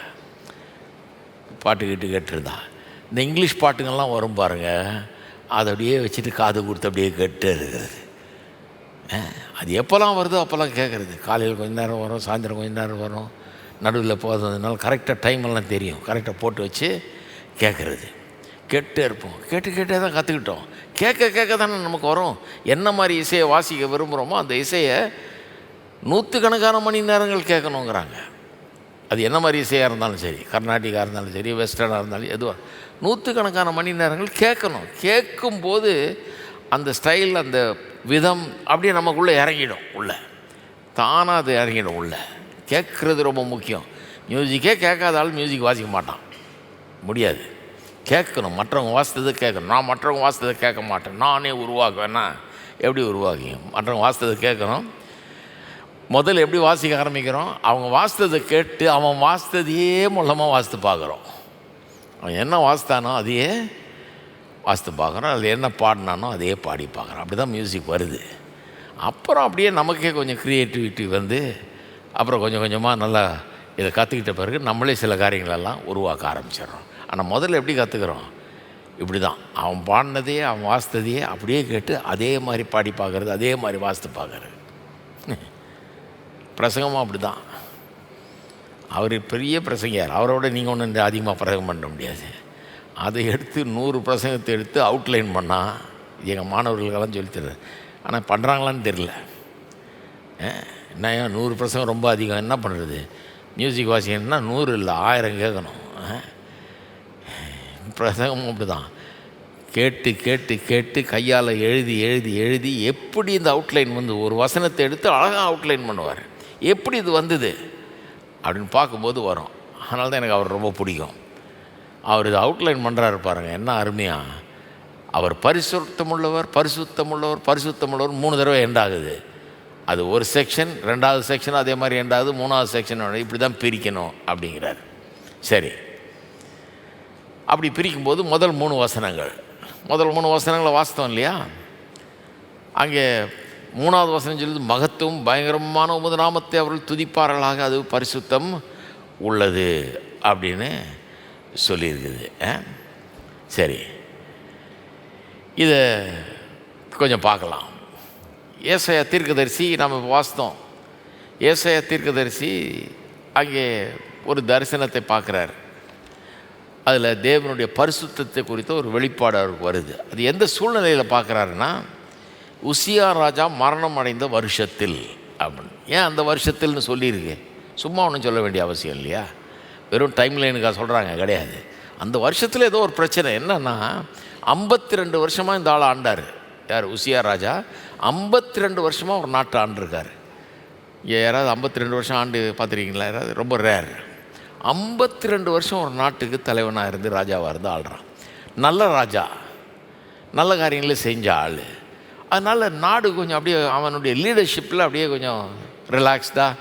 பாட்டு கேட்டுருந்தா இந்த இங்கிலீஷ் பாட்டுங்கள்லாம் வரும் பாருங்கள், அதை அப்படியே வச்சுட்டு காது கொடுத்து அப்படியே கேட்டு இருக்கிறது. அது எப்போல்லாம் வருதோ அப்போல்லாம் கேட்குறது. காலையில் கொஞ்சம் நேரம் வரும், சாயந்தரம் கொஞ்சம் நேரம் வரும், நடுவில் போகிறதுனால கரெக்டாக டைமெல்லாம் தெரியும். கரெக்டாக போட்டு வச்சு கேட்குறது. கேட்டே இருப்போம். கேட்டே தான் கற்றுக்கிட்டோம். கேட்க தானே நமக்கு வரும். என்ன மாதிரி இசையை வாசிக்க விரும்புகிறோமோ அந்த இசையை 100கணக்கான மணி நேரங்கள் கேட்கணுங்கிறாங்க. அது என்ன மாதிரி இசையாக இருந்தாலும் சரி, கர்நாடிக்காக இருந்தாலும் சரி, வெஸ்டர்னாக இருந்தாலும் எதுவாக 100கணக்கான மணி நேரங்கள் கேட்கணும். கேட்கும்போது அந்த ஸ்டைல், அந்த விதம் அப்படியே நமக்குள்ளே இறங்கிடும். உள்ளே தானாக அது இறங்கிடும். உள்ளே கேட்குறது ரொம்ப முக்கியம். மியூசிக்கே கேட்காத ஆள் மியூசிக் வாசிக்க மாட்டான், முடியாது. கேட்கணும், மற்றவங்க வாசித்ததை கேட்கணும். நான் மற்றவங்க வாசித்ததை கேட்க மாட்டேன், நானே உருவாக்குவேன்னா எப்படி உருவாக்கிங்க? மற்றவங்க வாசித்ததை கேட்கணும். முதல்ல எப்படி வாசிக்க ஆரம்பிக்கிறோம்? அவங்க வாசித்ததை கேட்டு அவன் வாசித்ததையே மூலமாக வாசித்து பார்க்குறோம். அவன் என்ன வாசித்தானோ அதையே வாசித்து பார்க்குறோம். அதில் என்ன பாடினானோ அதையே பாடி பார்க்குறோம். அப்படி தான் மியூசிக் வருது. அப்புறம் அப்படியே நமக்கே கொஞ்சம் க்ரியேட்டிவிட்டி வந்து அப்புறம் கொஞ்சம் கொஞ்சமாக நல்லா இதை கற்றுக்கிட்ட பிறகு நம்மளே சில காரியங்களெல்லாம் உருவாக்க ஆரம்பிச்சிடறோம். ஆனால் முதல்ல எப்படி கற்றுக்குறோம்? இப்படி தான், அவன் பாடினதையே அவன் வாசித்ததையே அப்படியே கேட்டு அதே மாதிரி பாடி பார்க்குறது, அதே மாதிரி வாசித்து பார்க்குறது. பிரசங்கமாக அப்படி தான். அவர் பெரிய பிரசங்கியார், அவரோட நீங்கள் ஒன்று அதிகமாக பிரசங்கம் பண்ண முடியாது. அதை எடுத்து 100 பிரசங்கத்தை எடுத்து அவுட்லைன் பண்ணால் எங்கள் மாணவர்களுக்கெல்லாம் சொல்லித்தர்றேன். ஆனால் பண்ணுறாங்களான்னு தெரில. என்ன 100 பிரசங்கம் ரொம்ப அதிகம், என்ன பண்ணுறது? மியூசிக் வாசிக்கணும்னா 100 இல்லை 1000 கேட்கணும். பிரசங்கமும் அப்படி தான். கேட்டு கையால் எழுதி எப்படி இந்த அவுட்லைன் வந்து ஒரு வசனத்தை எடுத்து அழகாக அவுட்லைன் பண்ணுவார். எப்படி இது வந்தது அப்படின்னு பார்க்கும்போது வரும். அதனால தான் எனக்கு அவர் ரொம்ப பிடிக்கும். அவர் இது அவுட்லைன் பண்ணுறாரு பாருங்கள், என்ன அருமையாக. அவர் பரிசுத்தமுள்ளவர் பரிசுத்தமுள்ளவர் பரிசுத்தமுள்ளவர் 3 தடவை எண்ட் ஆகுது. அது ஒரு செக்ஷன், 2வது செக்ஷன் அதே மாதிரி எண்ட் ஆகுது, 3வது செக்ஷன் இப்படி தான் பிரிக்கணும் அப்படிங்கிறார். சரி, அப்படி பிரிக்கும்போது முதல் 3 வசனங்களை வாசித்தோம் இல்லையா? அங்கே 3வது வசனம் சொல்லுது, மகத்துவம் பயங்கரமான உமது நாமத்தை அவர்கள் துதிப்பார்களாக, அது பரிசுத்தம் உள்ளது அப்படின்னு சொல்லியிருக்குது. சரி, இதை கொஞ்சம் பார்க்கலாம். ஏசாயா தீர்க்கதரிசி நம்ம வாசித்தோம். ஏசாயா தீர்க்கதரிசி அங்கே ஒரு தரிசனத்தை பார்க்குறார். அதில் தேவனுடைய பரிசுத்தத்தை குறித்த ஒரு வெளிப்பாடு அவருக்கு வருது. அது எந்த சூழ்நிலையில் பார்க்குறாருன்னா, உசியா ராஜா மரணம் அடைந்த வருஷத்தில் அப்படின்னு. ஏன் அந்த வருஷத்தில்னு சொல்லியிருக்கு? சும்மா ஒன்றும் சொல்ல வேண்டிய அவசியம் இல்லையா? வெறும் டைம் லைனுக்காக சொல்கிறாங்க கிடையாது. அந்த வருஷத்தில் ஏதோ ஒரு பிரச்சனை என்னன்னா, 52 வருஷமாக இந்த ஆள் ஆண்டார். யார்? உசியா ராஜா 52 வருஷமாக ஒரு நாட்டை ஆண்டிருக்கார். யாராவது 52 வருஷம் ஆண்டு பார்த்துருக்கீங்களா? யாராவது? ரொம்ப ரேர். 52 வருஷம் ஒரு நாட்டுக்கு தலைவனாக இருந்து ராஜாவாக இருந்து ஆள்றான். நல்ல ராஜா, நல்ல காரியங்களே செஞ்ச ஆள். அதனால் நாடு கொஞ்சம் அப்படியே அவனுடைய லீடர்ஷிப்பில் அப்படியே கொஞ்சம் ரிலாக்ஸ்டாக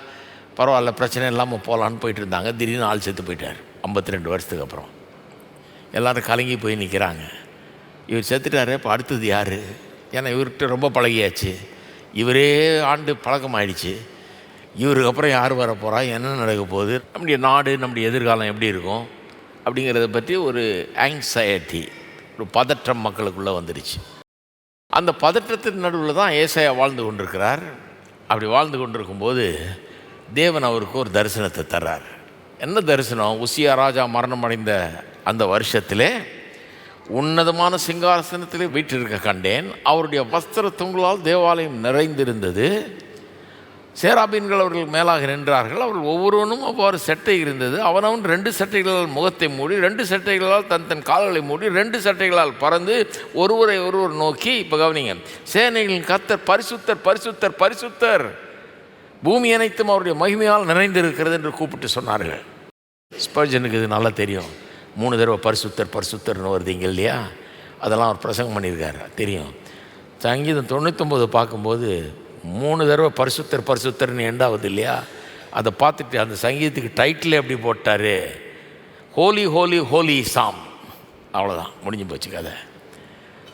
பரவாயில்ல, பிரச்சனை இல்லாமல் போகலான்னு போயிட்டு இருந்தாங்க. திடீர்னு ஆள் செத்து போயிட்டார் 52 வருஷத்துக்கு அப்புறம். எல்லோரும் கலங்கி போய் நிற்கிறாங்க. இவர் செத்துட்டார், இப்போ அடுத்தது யார்? ஏன்னா இவர்கிட்ட ரொம்ப பழகியாச்சு, இவரே ஆண்டு பழக்கமாயிடுச்சு. இவருக்கு அப்புறம் யார் வர போகிறா, என்ன நடக்க போகுது, நம்முடைய நாடு நம்முடைய எதிர்காலம் எப்படி இருக்கும் அப்படிங்கிறத பற்றி ஒரு ஆங்ஸைட்டி, ஒரு பதற்றம் மக்களுக்குள்ளே வந்துடுச்சு. அந்த பதற்றத்தின் நடுவில் தான் ஏசாயா வாழ்ந்து கொண்டிருக்கிறார். அப்படி வாழ்ந்து கொண்டிருக்கும்போது தேவன் அவருக்கு ஒரு தரிசனத்தை தர்றார். என்ன தரிசனம்? உசியா ராஜா மரணம் அடைந்த அந்த வருஷத்திலே உன்னதமான சிங்காசனத்திலே வீற்றிருக்க கண்டேன். அவருடைய வஸ்திர தொங்கலால் தேவாலயம் நிறைந்திருந்தது. சேராபீன்கள் அவர்கள் மேலாக நின்றார்கள். அவர்கள் ஒவ்வொருவனும் அவ்வாறு சட்டை இருந்தது. அவனவன் 2 சட்டைகளால் முகத்தை மூடி, 2 சட்டைகளால் தன் கால்களை மூடி, 2 சட்டைகளால் பறந்து ஒருவரை ஒருவர் நோக்கி, இப்போ கவனிங்க, சேனைகளின் கர்த்தர் பரிசுத்தர் பரிசுத்தர் பரிசுத்தர், பூமி அனைத்தும் அவருடைய மகிமையால் நிறைந்திருக்கிறது என்று கூப்பிட்டு சொன்னார்கள். ஸ்பர்ஜனுக்கு இது நல்லா தெரியும். 3 தடவை பரிசுத்தர் பரிசுத்தர்னு வருது இங்கே இல்லையா? அதெல்லாம் அவர் பிரசங்கம் பண்ணியிருக்காரு, தெரியும். சங்கீதம் 99 பார்க்கும்போது 3 தடவை பரிசுத்தர் பரிசுத்தர்னு எண்டாவது இல்லையா? அதை பார்த்துட்டு அந்த சங்கீதத்துக்கு டைட்டில் எப்படி போட்டார்? ஹோலி ஹோலி ஹோலி சாம். அவ்வளோதான், முடிஞ்சு போச்சு கதை.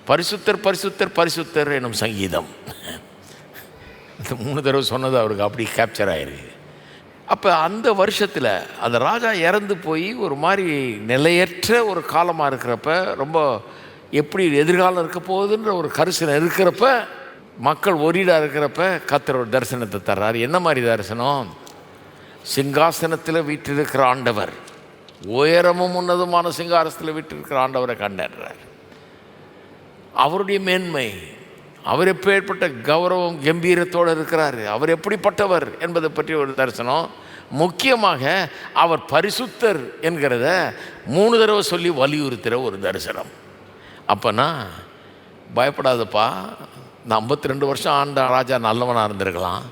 பரிசுத்தர் பரிசுத்தர் பரிசுத்தர் எனும் சங்கீதம். அந்த 3 தடவை சொன்னது அவருக்கு அப்படி கேப்சர் ஆகிருக்கு. அப்போ அந்த வருஷத்தில் அந்த ராஜா இறந்து போய் ஒரு மாதிரி நிலையற்ற ஒரு காலமாக இருக்கிறப்ப, ரொம்ப எப்படி எதிர்காலம் இருக்க போகுதுன்ற ஒரு கரிசனை இருக்கிறப்ப, மக்கள் ஒரீடாக இருக்கிறப்ப கர்த்தர் ஒரு தரிசனத்தை தர்றாரு. என்ன மாதிரி தரிசனம்? சிங்காசனத்தில் வீற்றிருக்கிற ஆண்டவர், உயரமும் உன்னதமான சிங்காசனத்தில் வீற்றிருக்கிற ஆண்டவரை கண்டாடுறார். அவருடைய மேன்மை, அவர் எப்பேற்பட்ட கௌரவம் கம்பீரத்தோடு இருக்கிறார், அவர் எப்படிப்பட்டவர் என்பதை பற்றி ஒரு தரிசனம். முக்கியமாக அவர் பரிசுத்தர் என்கிறத 3 தடவை சொல்லி வலியுறுத்துகிற ஒரு தரிசனம். அப்போனா பயப்படாதப்பா, இந்த 52 வருஷம் ஆண்ட ராஜா நல்லவனாக இருந்திருக்கலாம்,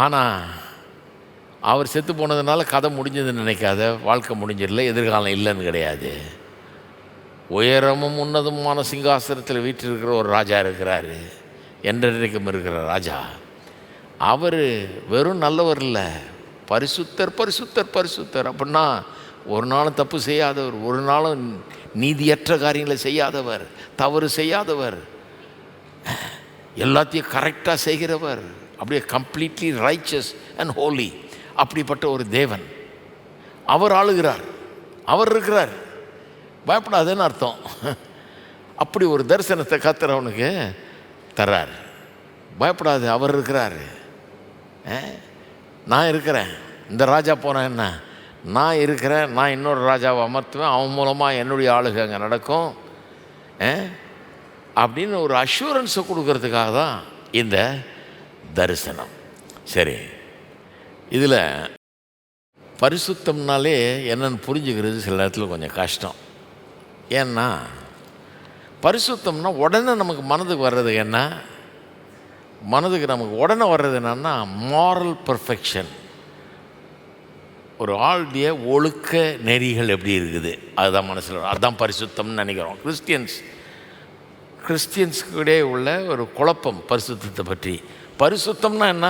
ஆனால் அவர் செத்து போனதுனால கதை முடிஞ்சதுன்னு நினைக்காத, வாழ்க்கை முடிஞ்சிடல, எதிர்காலம் இல்லைன்னு கிடையாது. உயரமும் உன்னதமான சிங்காசனத்தில் வீற்றிருக்கிற ஒரு ராஜா இருக்கிறார், என்றைக்கும் இருக்கிற ராஜா. அவர் வெறும் நல்லவர் இல்லை, பரிசுத்தர் பரிசுத்தர் பரிசுத்தர். அப்படின்னா ஒரு நாளும் தப்பு செய்யாதவர், ஒரு நாளும் நீதியற்ற காரியங்களை செய்யாதவர், தவறு செய்யாதவர், எல்லாத்தையும் கரெக்டாக செய்கிறவர், அப்படியே கம்ப்ளீட்லி ரைச்சஸ் அண்ட் ஹோலி. அப்படிப்பட்ட ஒரு தேவன் அவர் ஆளுகிறார், அவர் இருக்கிறார். பயப்படாதுன்னு அர்த்தம். அப்படி ஒரு தரிசனத்தை கர்த்தர் அவனுக்கு தர்றார். பயப்படாது, அவர் இருக்கிறார். நான் இருக்கிறேன், இந்த ராஜா போனேன் என்ன, நான் இருக்கிறேன், நான் இன்னொரு ராஜாவை அமர்த்துவேன், அவன் மூலமாக என்னுடைய ஆளுகை அங்கே நடக்கும் அப்படின்னு ஒரு அஷூரன்ஸை கொடுக்கறதுக்காக தான் இந்த தரிசனம். சரி, இதில் பரிசுத்தம்னாலே என்னென்னு புரிஞ்சுக்கிறது சில நேரத்தில் கொஞ்சம் கஷ்டம். ஏன்னா பரிசுத்தம்னா உடனே நமக்கு மனதுக்கு வர்றது என்ன? மனதுக்கு நமக்கு உடனே வர்றது என்னன்னா மாரல் பர்ஃபெக்ஷன். ஒரு ஆளுடைய ஒழுக்க நெறிகள் எப்படி இருக்குது அதுதான் மனசில், அதுதான் பரிசுத்தம்னு நினைக்கிறோம். கிறிஸ்டியன்ஸுக்கிடையே உள்ள ஒரு குழப்பம் பரிசுத்தத்தை பற்றி. பரிசுத்தம்னா என்ன?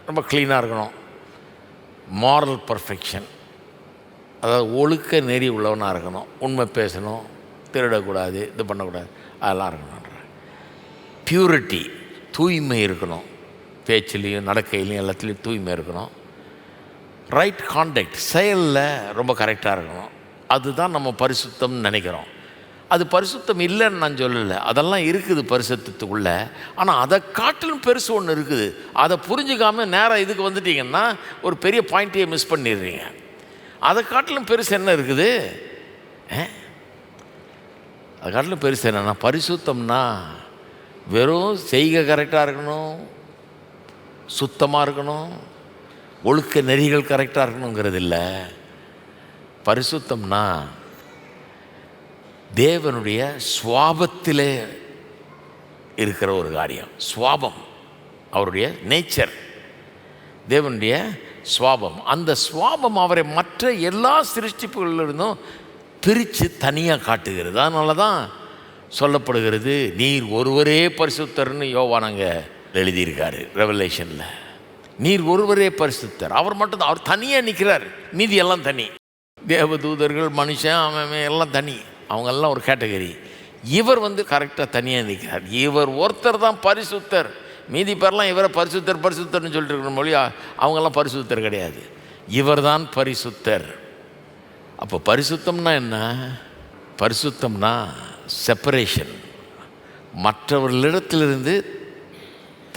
ரொம்ப க்ளீனாக இருக்கணும். மாரல் பர்ஃபெக்ஷன், அதாவது ஒழுக்க நெறி உள்ளவனாக இருக்கணும். உண்மை பேசணும், திருடக்கூடாது, இது பண்ணக்கூடாது, அதெல்லாம் இருக்கணும். பியூரிட்டி, தூய்மை இருக்கணும். பேச்சிலையும் நடக்கையிலையும் எல்லாத்துலேயும் தூய்மை இருக்கணும். ரைட் கான்டக்ட், செயலில் ரொம்ப கரெக்டாக இருக்கணும். அதுதான் நம்ம பரிசுத்தம்னு நினைக்கிறோம். அது பரிசுத்தம் இல்லைன்னு நான் சொல்லலை, அதெல்லாம் இருக்குது பரிசுத்தத்துக்குள்ளே. ஆனால் அதை காட்டிலும் பெருசு ஒன்று இருக்குது. அதை புரிஞ்சுக்காமல் நேராக இதுக்கு வந்துட்டிங்கன்னா ஒரு பெரிய பாயிண்ட்டையே மிஸ் பண்ணிடுறீங்க. அதை காட்டிலும் பெருசு என்ன இருக்குது? அதை காட்டிலும் பெருசு என்னென்னா, பரிசுத்தம்னா வெறும் செய்கை கரெக்டாக இருக்கணும், சுத்தமாக இருக்கணும், ஒழுக்க நெறிகள் கரெக்டாக இருக்கணுங்கிறது இல்லை. பரிசுத்தம்னா தேவனுடைய சுவாபத்திலே இருக்கிற ஒரு காரியம். சுவாபம், அவருடைய நேச்சர், தேவனுடைய சுவாபம். அந்த சுவாபம் அவரை மற்ற எல்லா சிருஷ்டிப்புகளிலிருந்தும் பிரித்து தனியாக காட்டுகிறது. அதனால தான் சொல்லப்படுகிறது, நீர் ஒருவரே பரிசுத்தர்னு யோவானங்க எழுதியிருக்காரு ரெவலேஷனில். நீர் ஒருவரே பரிசுத்தர், அவர் மட்டும்தான், அவர் தனியாக நிற்கிறார், மீதி எல்லாம் தனி. தேவதூதர்கள், மனுஷன், அவன் எல்லாம் தனி, அவங்கெல்லாம் ஒரு கேட்டகரி. இவர் கரெக்டாக தனியாக நிற்கிறார். இவர் ஒருத்தர் தான் பரிசுத்தர். மீதி பேர்லாம் இவரை பரிசுத்தர்னு சொல்லிட்டு இருக்கிற மொழி, அவங்கெல்லாம் பரிசுத்தர் கிடையாது. இவர் தான் பரிசுத்தர். அப்போ பரிசுத்தம்னா என்ன? பரிசுத்தம்னா செப்பரேஷன், மற்றவர்களிடத்திலிருந்து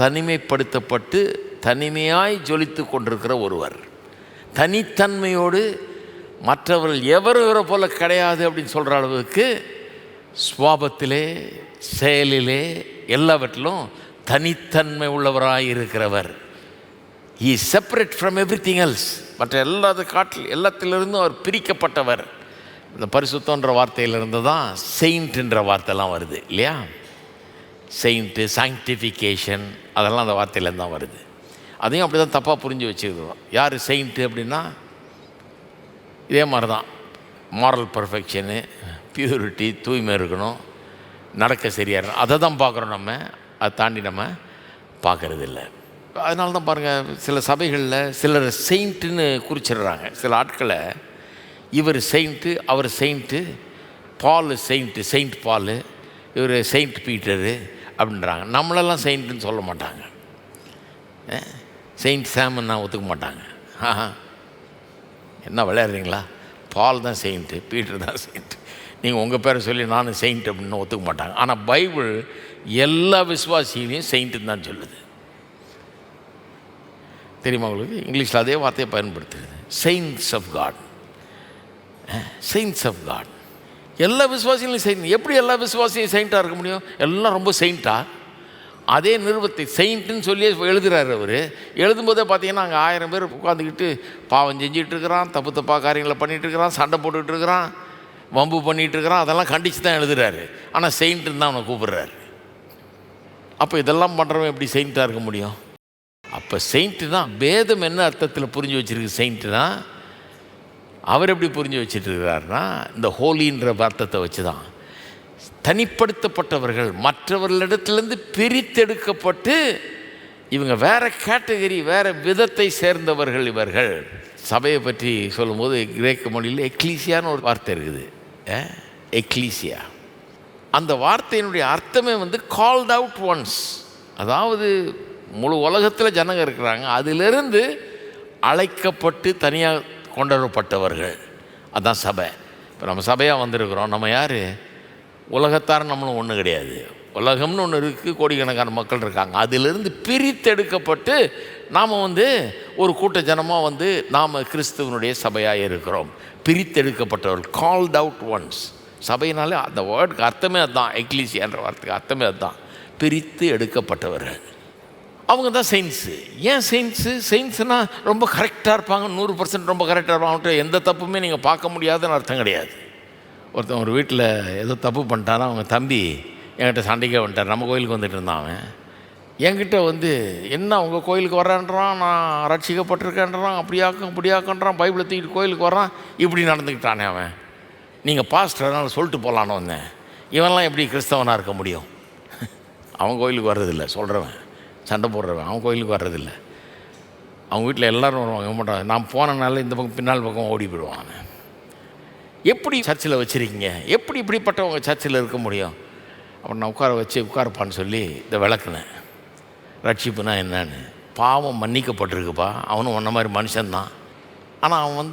தனிமைப்படுத்தப்பட்டு தனிமையாய் ஜொலித்து கொண்டிருக்கிற ஒருவர். தனித்தன்மையோடு மற்றவர்கள் எவரும் இவரை போல கிடையாது அப்படின்னு சொல்கிற அளவுக்கு சுவாபத்திலே, செயலிலே, எல்லாவற்றிலும் தனித்தன்மை உள்ளவராக இருக்கிறவர். He is separate from everything else. மற்ற எல்லாத்திலிருந்தும் அவர் பிரிக்கப்பட்டவர். இந்த பரிசுத்தன்ற வார்த்தையிலிருந்து தான் செயின்ட்ன்ற வார்த்தைலாம் வருது இல்லையா? செயின்ட்டு, சாங்டிஃபிகேஷன், அதெல்லாம் அந்த வார்த்தையிலேருந்து தான் வருது. அதையும் அப்படி தான் தப்பாக புரிஞ்சு வச்சுருக்கிறோம். யார் செயின்ட்டு அப்படின்னா இதே மாதிரி தான், மாரல் பர்ஃபெக்ஷனு, பியூரிட்டி, தூய்மை இருக்கணும், நடக்க சரியாக இருக்கணும், அதை தான் பார்க்குறோம். நம்ம அதை தாண்டி நம்ம பார்க்குறது இல்லை. அதனால தான் பாருங்கள், சில சபைகளில் சிலர் செயின்ட்டுன்னு குறிச்சிடுறாங்க. சில ஆட்களை இவர் செயின்ட்டு, அவர் செயின்ட்டு, பால் செயின்ட்டு, செயின்ட் பால், இவர் செயின்ட் பீட்டரு அப்படின்றாங்க. நம்மளெல்லாம் செயின்ட்டுன்னு சொல்ல மாட்டாங்க. செயின்ட் சாம்னா ஒத்துக்க மாட்டாங்க. என்ன விளையாடுறீங்களா? பால் தான் செயின்ட்டு, பீட்டர் தான் செயின்ட்டு, நீங்கள் உங்கள் பேரை சொல்லி நானும் செயின்ட் அப்படின்னு ஒத்துக்க மாட்டாங்க. ஆனால் பைபிள் எல்லா விசுவாசிகளையும் செயின்ட்டுன்னு தான் சொல்லுது. தெரியுமா உங்களுக்கு? இங்கிலீஷில் அதே வார்த்தையை பயன்படுத்துது, saints of God. Saints of God. எல்லா விசுவாசிகளையும் செயின்ட். எப்படி எல்லா விசுவாசியும் செயின்ட்டாக இருக்க முடியும்? எல்லாம் ரொம்ப செயின்ட்டாக. அதே நிறுவத்தை செயின்ட்டுன்னு சொல்லி எழுதுகிறார் அவர். எழுதும்போதே பார்த்தீங்கன்னா அங்கே 1000 பேர் உட்காந்துக்கிட்டு பாவம் செஞ்சிகிட்டு இருக்கிறான், தப்பாக காரியங்களை பண்ணிகிட்டு இருக்கிறான், சண்டை போட்டுக்கிட்டு இருக்கிறான், வம்பு பண்ணிகிட்டு இருக்கிறான், அதெல்லாம் கண்டித்து தான் எழுதுகிறாரு. ஆனால் செயின்ட்டுன்னு தான் அவனை கூப்பிடுறாரு. அப்போ இதெல்லாம் பண்ணுறவன் எப்படி செயின்ட்டாக இருக்க முடியும்? அப்போ செயின்ட்டு தான் வேதம் என்ன அர்த்தத்தில் புரிஞ்சு வச்சுருக்கு. செயின்ட்டுனா அவர் எப்படி புரிஞ்சு வச்சுட்டு இருக்கிறாருன்னா, இந்த ஹோலின்ற அர்த்தத்தை வச்சு தான். தனிப்படுத்தப்பட்டவர்கள், மற்றவர்களிடத்திலேருந்து பிரித்தெடுக்கப்பட்டு இவங்க வேறு கேட்டகரி, வேறு விதத்தை சேர்ந்தவர்கள் இவர்கள். சபையை பற்றி சொல்லும்போது கிரேக்க மொழியில் எக்லீசியான்னு ஒரு வார்த்தை இருக்குது. எக்லீசியா, அந்த வார்த்தையினுடைய அர்த்தமே கால்ட் அவுட் ஒன்ஸ். அதாவது முழு உலகத்தில் ஜனங்க இருக்கிறாங்க, அதிலிருந்து அழைக்கப்பட்டு தனியாக கொண்டுவரப்பட்டவர்கள். அதுதான் சபை. இப்போ நம்ம சபையாக வந்திருக்கிறோம். நம்ம யார்? உலகத்தார். நம்மளும் ஒன்றும் கிடையாது. உலகம்னு ஒன்று இருக்குது, கோடிக்கணக்கான மக்கள் இருக்காங்க. அதிலிருந்து பிரித்தெடுக்கப்பட்டு நாம் ஒரு கூட்ட ஜனமாக நாம் கிறிஸ்துவனுடைய சபையாக இருக்கிறோம். பிரித்தெடுக்கப்பட்டவர்கள், கால்ட் அவுட் ஒன்ஸ். சபையினாலே அந்த வேர்டுக்கு அர்த்தமே அதுதான். எக்லீசியான்ற வார்த்தைக்கு அர்த்தமே அதுதான், பிரித்து எடுக்கப்பட்டவர்கள். அவங்க தான் செயின்ஸு. ஏன் செயின்ஸு? செயின்ஸுனால் ரொம்ப கரெக்டாக இருப்பாங்க, 100% ரொம்ப கரெக்டாக இருப்பாங்க, எந்த தப்புமே நீங்கள் பார்க்க முடியாதுன்னு அர்த்தம் கிடையாது. ஒருத்தன் ஒரு வீட்டில் ஏதோ தப்பு பண்ணிட்டானா அவங்க தம்பி என்கிட்ட சண்டைக்கே வந்துட்டார். நம்ம கோயிலுக்கு வந்துட்டு இருந்தான் அவன். என்கிட்ட என்ன உங்கள் கோயிலுக்கு வர்றேன்றான், நான் ரட்சிக்கப்பட்டிருக்கேன்றான், அப்படியாக்கன்றான், பைபிளை தூக்கிட்டு கோயிலுக்கு வர்றான், இப்படி நடந்துக்கிட்டானே அவன். நீங்கள் பாஸ்டர் அதனால் சொல்லிட்டு போகலான்னு வந்தேன். இவன்லாம் எப்படி கிறிஸ்தவனாக இருக்க முடியும்? அவன் கோயிலுக்கு வர்றதில்லை, சொல்கிறவன் சண்டை போடுறவன் அவன் கோயிலுக்கு வர்றதில்லை. அவங்க வீட்டில் எல்லோரும் வருவாங்க, மாட்டாங்க. நான் போனனால இந்த பக்கம் பின்னால் பக்கம் ஓடி போயிடுவாங்க. எப்படி சர்ச்சில் வச்சுருக்கீங்க? எப்படி இப்படிப்பட்டவங்க சர்ச்சில் இருக்க முடியும்? அப்புறம் நான் உட்காரப்பான்னு சொல்லி இதை விளக்குனேன். ரட்சிப்புனா என்னன்னு. பாவம் மன்னிக்கப்பட்டிருக்குப்பா, அவனும் ஒன்றை மாதிரி மனுஷன்தான். ஆனால் அவன்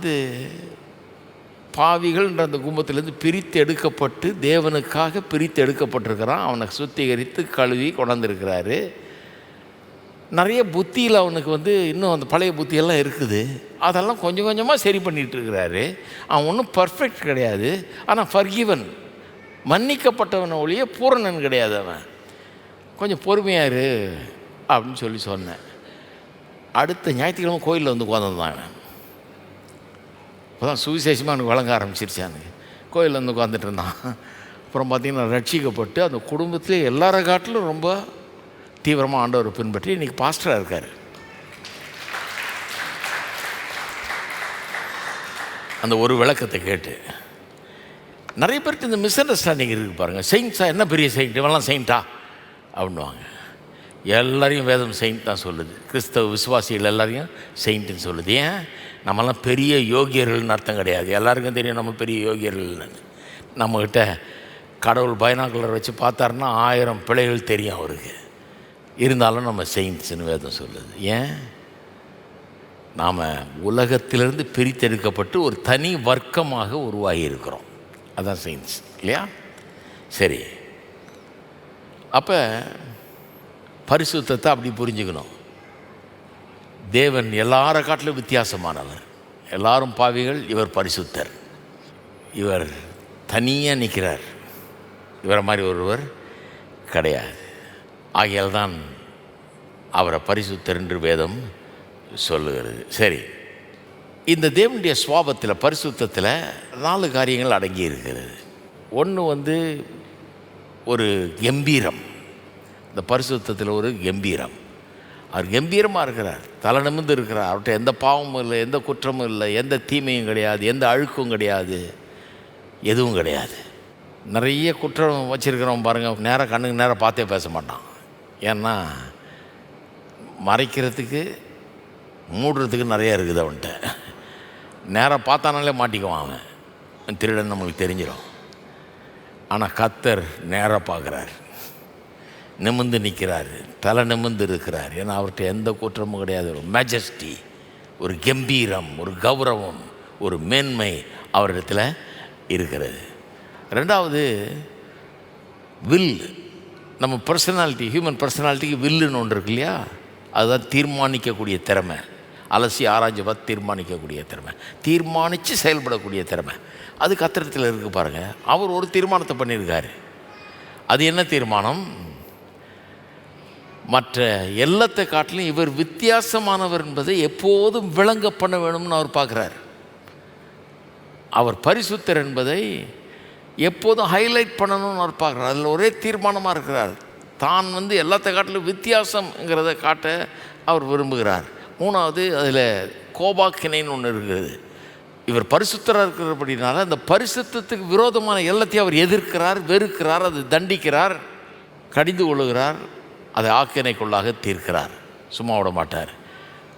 பாவிகள்ன்ற அந்த கும்பத்திலேருந்து பிரித்து எடுக்கப்பட்டு தேவனுக்காக பிரித்து எடுக்கப்பட்டிருக்கிறான். அவனை சுத்திகரித்து கழுவி கொண்டாந்துருக்கிறாரு. நிறைய புத்தியில் அவனுக்கு இன்னும் அந்த பழைய புத்தியெல்லாம் இருக்குது. அதெல்லாம் கொஞ்சம் கொஞ்சமாக சரி பண்ணிகிட்டு இருக்கிறாரு. அவன் ஒன்றும் பர்ஃபெக்ட் கிடையாது, ஆனால் ஃபர்கிவன், மன்னிக்கப்பட்டவனை ஒழிய பூரணன் கிடையாது. அவன் கொஞ்சம் பொறுமையாக இரு அப்படின்னு சொன்னேன். அடுத்த ஞாயிற்றுக்கிழமை கோயிலில் உட்காந்துருந்தான். அவன் இப்போ தான் சுவிசேஷமாக எனக்கு வழங்க ஆரம்பிச்சிருச்சானு கோயிலில் உட்காந்துட்டு இருந்தான். அப்புறம் பார்த்திங்கன்னா ரட்சிக்கப்பட்டு அந்த குடும்பத்திலே எல்லார காட்டிலும் ரொம்ப தீவிரமாக ஆண்டவர் பின்பற்றி இன்றைக்கி பாஸ்டராக இருக்கார். அந்த ஒரு விளக்கத்தை கேட்டு நிறைய பேருக்கு இந்த மிஸ் அண்டர்ஸ்டாண்டிங் இருக்குது பாருங்கள். செயின்ஸா, என்ன பெரிய செயின்ட், இவெல்லாம் செயின்ட்டா அப்படின்வாங்க. எல்லாரையும் வேதம் செயின்ட் தான் சொல்லுது. கிறிஸ்தவ விசுவாசிகள் எல்லாரையும் செயின்ட்டுன்னு சொல்லுது. ஏன்? நம்மலாம் பெரிய யோகியர்கள்னு அர்த்தம் கிடையாது. எல்லாருக்கும் தெரியும் நம்ம பெரிய யோகியர்கள்னு. நம்மக்கிட்ட கடவுள் பைனாக்குலர் வச்சு பார்த்தாருன்னா 1000 பிழைகள் தெரியும் அவருக்கு. இருந்தாலும் நம்ம செயின்ட்ஸ்னு வேதம் சொல்லுது. ஏன்? நாம் உலகத்திலிருந்து பிரித்தெடுக்கப்பட்டு ஒரு தனி வர்க்கமாக உருவாகி இருக்கிறோம். அதுதான் செயின்ஸ் இல்லையா? சரி, அப்போ பரிசுத்தத்தை அப்படி புரிஞ்சுக்கணும். தேவன் எல்லார காட்டிலும் வித்தியாசமானவர். எல்லாரும் பாவிகள், இவர் பரிசுத்தர். இவர் தனியாக நிற்கிறார். இவரை மாதிரி ஒருவர் கிடையாது. ஆகையால் தான் அவரை பரிசுத்தர் என்று வேதம் சொல்லுகிறது. சரி, இந்த தேவனுடைய சுவாபத்தில் பரிசுத்தத்தில் 4 காரியங்கள் அடங்கி இருக்கிறது. ஒன்று ஒரு கம்பீரம். இந்த பரிசுத்தத்தில் ஒரு கம்பீரம். அவர் கம்பீரமாக இருக்கிறார், தலை நிமிர்ந்து இருக்கிறார். அவர்கிட்ட எந்த பாவமும் இல்லை, எந்த குற்றமும் இல்லை, எந்த தீமையும் கிடையாது, எந்த அழுக்கும் கிடையாது, எதுவும் கிடையாது. நிறைய குற்றம் வச்சுருக்கிறவன் பாருங்கள், நேராக கண்ணுக்கு நேராக பார்த்தே பேச மாட்டான். ஏன்னா மறைக்கிறதுக்கு மூடுறதுக்கு நிறையா இருக்குது அவன்கிட்ட. நேராக பார்த்தானாலே மாட்டிக்குவான் அவன், திருடன் நம்மளுக்கு தெரிஞ்சிடும். ஆனால் கர்த்தர் நேராக பார்க்குறார், நிமிர்ந்து நிற்கிறார், தலை நிமிர்ந்து இருக்கிறார். ஏன்னா அவர்கிட்ட எந்த குற்றமும் கிடையாது. ஒரு மெஜஸ்டி, ஒரு கம்பீரம், ஒரு கௌரவம், ஒரு மேன்மை அவரிடத்தில் இருக்கிறது. ரெண்டாவது வில். நம்ம பர்சனாலிட்டி, ஹியூமன் பர்சனாலிட்டிக்கு வில்லுன்னு ஒன்று இருக்கு இல்லையா? அதுதான் தீர்மானிக்கக்கூடிய திறமை. அலசி ஆராய்ச்சி பார்த்து தீர்மானிக்கக்கூடிய திறமை, தீர்மானித்து செயல்படக்கூடிய திறமை, அது கர்த்தரிடத்தில் இருக்குது பாருங்கள். அவர் ஒரு தீர்மானத்தை பண்ணியிருக்காரு. அது என்ன தீர்மானம்? மற்ற எல்லாத்தை காட்டிலும் இவர் வித்தியாசமானவர் என்பதை எப்போதும் விளங்க பண்ண வேணும்னு அவர் பார்க்குறார். அவர் பரிசுத்தர் என்பதை எப்போதும் ஹைலைட் பண்ணணும்னு அவர் பார்க்குறார். அதில் ஒரே தீர்மானமாக இருக்கிறார். தான் எல்லாத்தை காட்டிலும் வித்தியாசங்கிறத காட்ட அவர் விரும்புகிறார். மூணாவது, அதில் கோபாக்கினைன்னு ஒன்று இருக்குது. இவர் பரிசுத்தராக இருக்கிறபடினால அந்த பரிசுத்தத்துக்கு விரோதமான எல்லாத்தையும் அவர் எதிர்க்கிறார், வெறுக்கிறார், அதை தண்டிக்கிறார், கடிந்து கொள்ளுகிறார், அதை ஆக்கினைக்குள்ளாக தீர்க்கிறார், சும்மா விட மாட்டார்.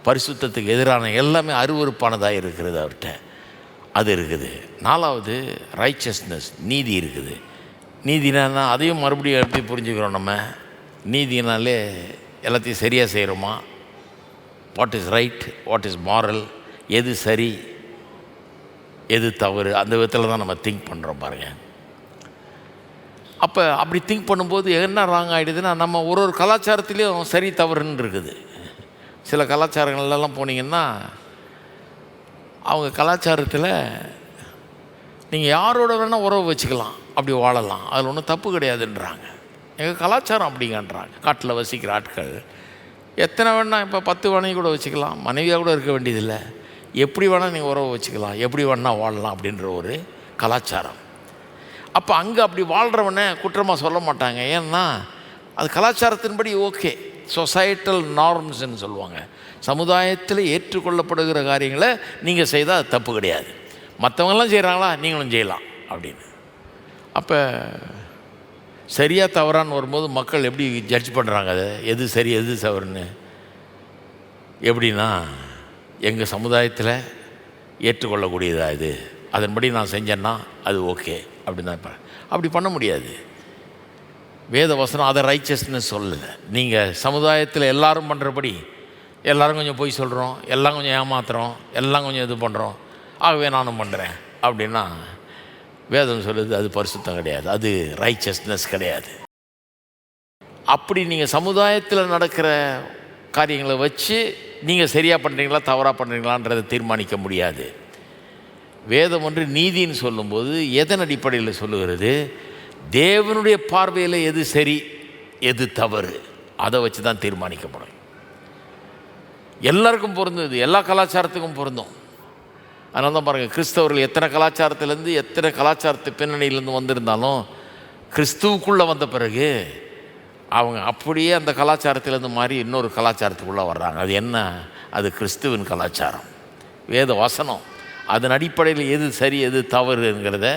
பரிசுத்தத்துக்கு எதிரான எல்லாமே அருவருப்பானதாக இருக்கிறது அவர்கிட்ட, அது இருக்குது. நாலாவது ரைச்சஸ்னஸ், நீதி இருக்குது. நீதினா அதையும் மறுபடியும் எப்படி புரிஞ்சுக்கிறோம் நம்ம? நீதினாலே எல்லாத்தையும் சரியாக செய்கிறோமா? What is right, what is moral, எது சரி எது தவறு, அந்த விதத்தில் தான் நம்ம திங்க் பண்ணுறோம் பாருங்கள். அப்போ அப்படி திங்க் பண்ணும்போது என்ன ராங் ஆகிடுதுன்னா, நம்ம ஒரு கலாச்சாரத்துலேயும் சரி தவறுன்னு இருக்குது. சில கலாச்சாரங்கள்லாம் போனீங்கன்னா அவங்க கலாச்சாரத்தில் நீங்கள் யாரோட வேணால் உறவு வச்சுக்கலாம், அப்படி வாழலாம், அதில் ஒன்றும் தப்பு கிடையாதுன்றாங்க. எங்கள் கலாச்சாரம் அப்படிங்கன்றாங்க. காட்டில் வசிக்கிற ஆட்கள் எத்தனை வேணால், இப்போ 10 மனைவி கூட வச்சுக்கலாம், மனைவியாக கூட இருக்க வேண்டியதில்லை, எப்படி வேணால் நீங்கள் உறவு வச்சுக்கலாம், எப்படி வேணால் வாழலாம் அப்படின்ற ஒரு கலாச்சாரம். அப்போ அங்கே அப்படி வாழ்கிறவனை குற்றமாக சொல்ல மாட்டாங்க. ஏன்னா அது கலாச்சாரத்தின்படி ஓகே, சொசைட்டல் நார்ம்ஸ்ன்னு சொல்லுவாங்க. சமுதாயத்தில் ஏற்றுக்கொள்ளப்படுகிற காரியங்களை நீங்கள் செய்தால் அது தப்பு கிடையாது. மற்றவங்களாம் செய்கிறாங்களா, நீங்களும் செய்யலாம் அப்படின்னு. அப்போ சரியாக தவறான்னு வரும்போது மக்கள் எப்படி ஜட்ஜ் பண்ணுறாங்க, அதை எது சரி எது தவறுன்னு? எப்படின்னா, எங்கள் சமுதாயத்தில் ஏற்றுக்கொள்ளக்கூடியதா இது, அதன்படி நான் செஞ்சேன்னா அது ஓகே அப்படின்னு தான். அப்படி பண்ண முடியாது. வேத வசனம் அதை ரைச்சஸ்னஸ் சொல்லலை. நீங்கள் சமுதாயத்தில் எல்லாரும் பண்ணுறபடி, எல்லோரும் கொஞ்சம் பொய் சொல்கிறோம், எல்லாம் கொஞ்சம் ஏமாத்துறோம், எல்லாம் கொஞ்சம் இது பண்ணுறோம், ஆகவே நானும் பண்ணுறேன் அப்படின்னா வேதம் சொல்லுது அது பரிசுத்தம் கிடையாது, அது ரைச்சஸ்னஸ் கிடையாது. அப்படி நீங்கள் சமுதாயத்தில் நடக்கிற காரியங்களை வச்சு நீங்கள் சரியாக பண்ணுறீங்களா தவறாக பண்ணுறீங்களான்றதை தீர்மானிக்க முடியாது. வேதம் ஒன்று நீதின்னு சொல்லும்போது எதன் அடிப்படையில் சொல்லுகிறது? தேவனுடைய பார்வையில் எது சரி எது தவறு, அதை வச்சு தான் தீர்மானிக்கப்படும். எல்லாருக்கும் பொருந்தும், இது எல்லா கலாச்சாரத்துக்கும் பொருந்தும். அதனால தான் பாருங்கள், கிறிஸ்தவர்கள் எத்தனை கலாச்சாரத்திலேருந்து எத்தனை கலாச்சாரத்து பின்னணியிலேருந்து வந்திருந்தாலும் கிறிஸ்துவுக்குள்ளே வந்த பிறகு அவங்க அப்படியே அந்த கலாச்சாரத்திலேருந்து மாறி இன்னொரு கலாச்சாரத்துக்குள்ளே வர்றாங்க. அது என்ன? அது கிறிஸ்துவின் கலாச்சாரம், வேத வசனம். அதன் அடிப்படையில் எது சரி எது தவறுங்கிறத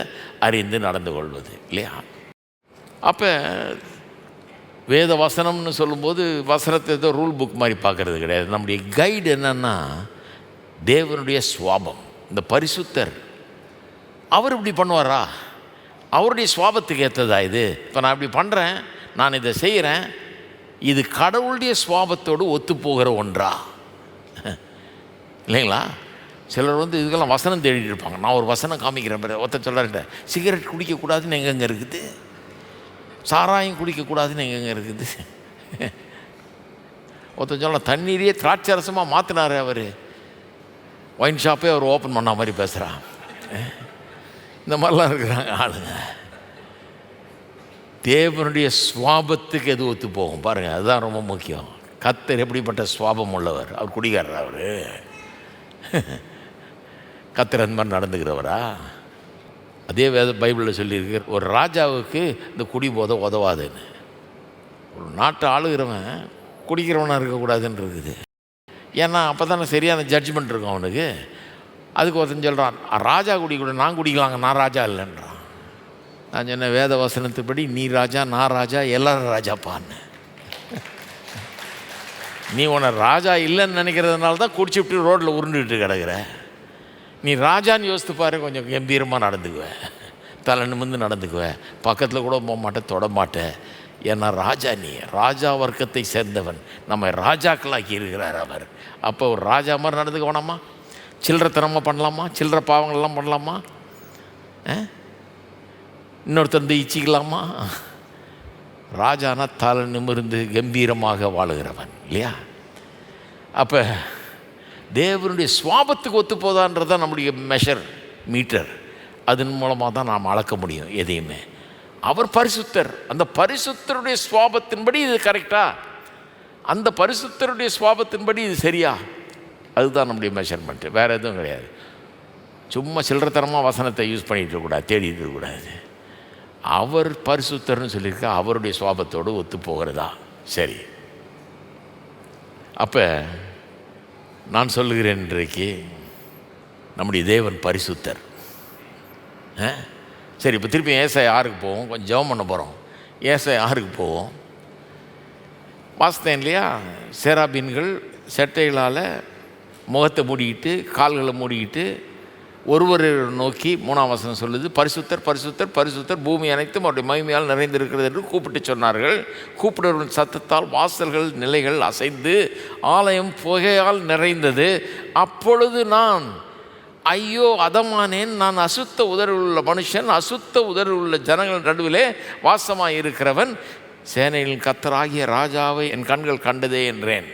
அறிந்து நடந்து கொள்வது இல்லையா? அப்போ வேத வசனம்னு சொல்லும்போது வசனத்தை ஏதோ ரூல் புக் மாதிரி பார்க்குறது கிடையாது. நம்முடைய கைடு என்னன்னா தேவனுடைய சுவாபம். இந்த பரிசுத்தர் அவர் இப்படி பண்ணுவாரா? அவருடைய சுவாபத்துக்கு ஏற்றதா இது? இப்போ நான் இப்படி பண்ணுறேன், நான் இதை செய்கிறேன், இது கடவுளுடைய சுவாபத்தோடு ஒத்து போகிற ஒன்றா இல்லைங்களா? சிலர் இதுக்கெல்லாம் வசனம் தேடிட்டு இருப்பாங்க. நான் ஒரு வசனம் காமிக்கிறேன். ஒருத்தர் சொல்கிறேன், சிகரெட் குடிக்கக்கூடாதுன்னு எங்கெங்கே இருக்குது, சாராயம் குடிக்கக்கூடாதுன்னு எங்கெங்கே இருக்குது. ஒருத்தர் சொல்ல தண்ணீரையே திராட்சை ரசமாக மாற்றினார் அவர், ஒயின் ஷாப்பே அவர் ஓப்பன் பண்ண மாதிரி பேசுகிறான். இந்த மாதிரிலாம் இருக்கிறாங்க ஆளுங்க. தேவனுடைய சுவாபத்துக்கு எது ஒத்து போகும் பாருங்கள், அதுதான் ரொம்ப முக்கியம். கர்த்தர் எப்படிப்பட்ட சுவாபம் உள்ளவர்? அவர் குடிகாரர், அவர் கர்த்தர் அந்த மாதிரி நடந்துக்கிறவரா? அதே வேத பைபிளில் சொல்லியிருக்கார், ஒரு ராஜாவுக்கு இந்த குடி போதை உதவாதுன்னு. ஒரு நாட்டை ஆளுகிறவன் குடிக்கிறவனாக இருக்கக்கூடாதுன்னு இருக்குது. ஏன்னா அப்போ தானே சரியான ஜட்ஜ்மெண்ட் இருக்கும் அவனுக்கு. அதுக்கு ஒருத்தன் சொல்கிறான், ராஜா குடிக்கூட, நான் குடிக்கலாங்க, நான் ராஜா இல்லைன்றான். நான் சொன்ன வேத வசனத்துப்படி நீ ராஜா, நான் ராஜா, எல்லாரும் ராஜாப்பான்னு. நீ உன்னை ராஜா இல்லைன்னு நினைக்கிறதுனால தான் குடிச்சுட்டு ரோட்டில் உருண்டுகிட்டு கிடக்குற. நீ ராஜான்னு யோசித்து பாரு, கொஞ்சம் கம்பீரமாக நடந்துக்குவேன், தலை நிமிர்ந்து நடந்துக்குவேன், பக்கத்தில் கூட போக மாட்டேன், தொட மாட்டேன். ஏன்னா ராஜா, நீ ராஜா வர்க்கத்தை சேர்ந்தவன், நம்ம ராஜாக்களாக்கி இருக்கிறார் அவர். அப்போ ஒரு ராஜா மாதிரி நடந்துக்க வேணாமா? சில்லறத்தனமாக பண்ணலாமா? சில்லற பாவங்கள்லாம் பண்ணலாமா? இன்னொருத்தர் இச்சிக்கலாமா? ராஜானா தலை நிமிர்ந்து கம்பீரமாக வாழுகிறவன் இல்லையா? அப்போ தேவனுடைய சுவாபத்துக்கு ஒத்து போதான்றதான் நம்முடைய மீட்டர். அதன் மூலமாக தான் நாம் அளக்க முடியும் எதையுமே. அவர் பரிசுத்தர், அந்த பரிசுத்தருடைய சுவாபத்தின்படி இது கரெக்டா, அந்த பரிசுத்தருடைய சுவாபத்தின்படி இது சரியா, அதுதான் நம்முடைய மெஷர்மெண்ட்டு, வேறு எதுவும் கிடையாது. சும்மா சில்லறத்தனமாக வசனத்தை யூஸ் பண்ணிகிட்டு இருக்கக்கூடாது, தேடிட்டு இருக்கக்கூடாது. அவர் பரிசுத்தர்னு சொல்லியிருக்க, அவருடைய சுவாபத்தோடு ஒத்து போகிறதா சரி. அப்போ நான் சொல்லுகிறேன், இன்றைக்கு நம்முடைய தேவன் பரிசுத்தர். சரி, இப்போ திருப்பி ஏசாயா 6க்கு போவோம், கொஞ்சம் ஜெபம் பண்ண போகிறோம். ஏசாயா 6க்கு போவோம். வாசித்தேன் இல்லையா? சேராபீன்கள் செட்டைகளால் முகத்தை மூடிக்கிட்டு கால்களை மூடிக்கிட்டு ஒருவர் நோக்கி 3ஆம் வசனம் சொல்லுது, பரிசுத்தர் பரிசுத்தர் பரிசுத்தர், பூமி அனைத்தும் அவருடைய மகிமையால் நிறைந்திருக்கிறது என்று கூப்பிட்டு சொன்னார்கள். கூப்பிடுவரின் சத்தத்தால் வாசல்கள் நிலைகள் அசைந்து ஆலயம் புகையால் நிறைந்தது. அப்பொழுது நான் ஐயோ அதமானேன், நான் அசுத்த உதறு உள்ள மனுஷன், அசுத்த உதறு உள்ள ஜனங்கள் நடுவிலே வாசமாக இருக்கிறவன், சேனையின் கர்த்தராகிய ராஜாவை என் கண்கள் கண்டதே என்றேன்.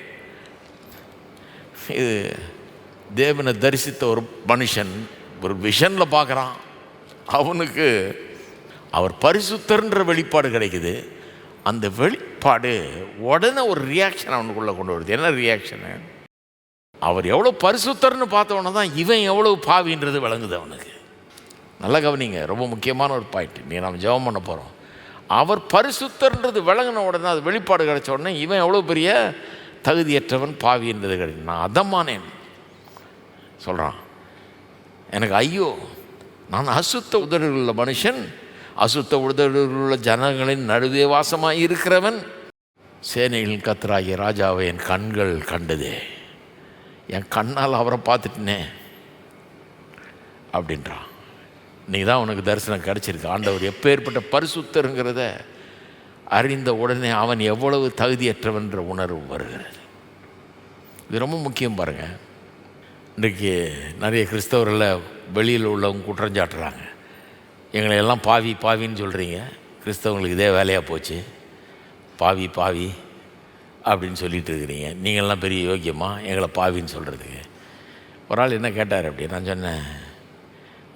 இது தேவனை தரிசித்த ஒரு மனுஷன் ஒரு விஷனில் பார்க்குறான். அவனுக்கு அவர் பரிசுத்தர்ன்ற வெளிப்பாடு கிடைக்குது. அந்த வெளிப்பாடு உடனே ஒரு ரியாக்ஷன் அவனுக்குள்ளே கொண்டு வருது. என்ன ரியாக்ஷனு? அவர் எவ்வளோ பரிசுத்தர்னு பார்த்தவொன்னே தான் இவன் எவ்வளோ பாவின்றது விளங்குது அவனுக்கு. நல்லா கவனிங்க, ரொம்ப முக்கியமான ஒரு பாயிண்ட். நீ நம்ம ஜெபம் பண்ண போகிறோம். அவர் பரிசுத்தர்ன்றது விளங்கின உடனே, அது வெளிப்பாடு கிடைச்ச உடனே இவன் எவ்வளோ பெரிய தகுதியற்றவன் பாவின்றது கிடைக்கும். நான் அதமானேன் சொல்கிறான். எனக்கு ஐயோ, நான் அசுத்த உதடுகளுள்ள மனுஷன், அசுத்த உதடுகளுள்ள ஜனங்களின் நடுவே வாசமாக இருக்கிறவன். சேனைகளின் கர்த்தராகிய ராஜாவை என் கண்கள் கண்டதே, என் கண்ணால் அவரை பார்த்துட்டனே அப்படின்றான். நீ தான் உனக்கு தரிசனம் கிடச்சிருக்கு. ஆண்டவர் எப்பேற்பட்ட பரிசுத்தருங்கிறத அறிந்த உடனே அவன் எவ்வளவு தகுதியற்றவன்ற உணர்வு வருகிறது. இது ரொம்ப முக்கியம் பாருங்கள். இன்றைக்கி நிறைய கிறிஸ்தவர்களில் வெளியில் உள்ளவங்க குற்றஞ்சாட்டுறாங்க. எங்களை எல்லாம் பாவி பாவின்னு சொல்கிறீங்க, கிறிஸ்தவங்களுக்கு இதே வேலையாக போச்சு, பாவி பாவி அப்படின்னு சொல்லிட்டு இருக்கிறீங்க, நீங்கள்லாம் பெரிய யோக்கியமாக எங்களை பாவின்னு சொல்கிறதுக்கு. ஒரு ஆள் என்ன கேட்டார் அப்படி, நான் சொன்னேன்,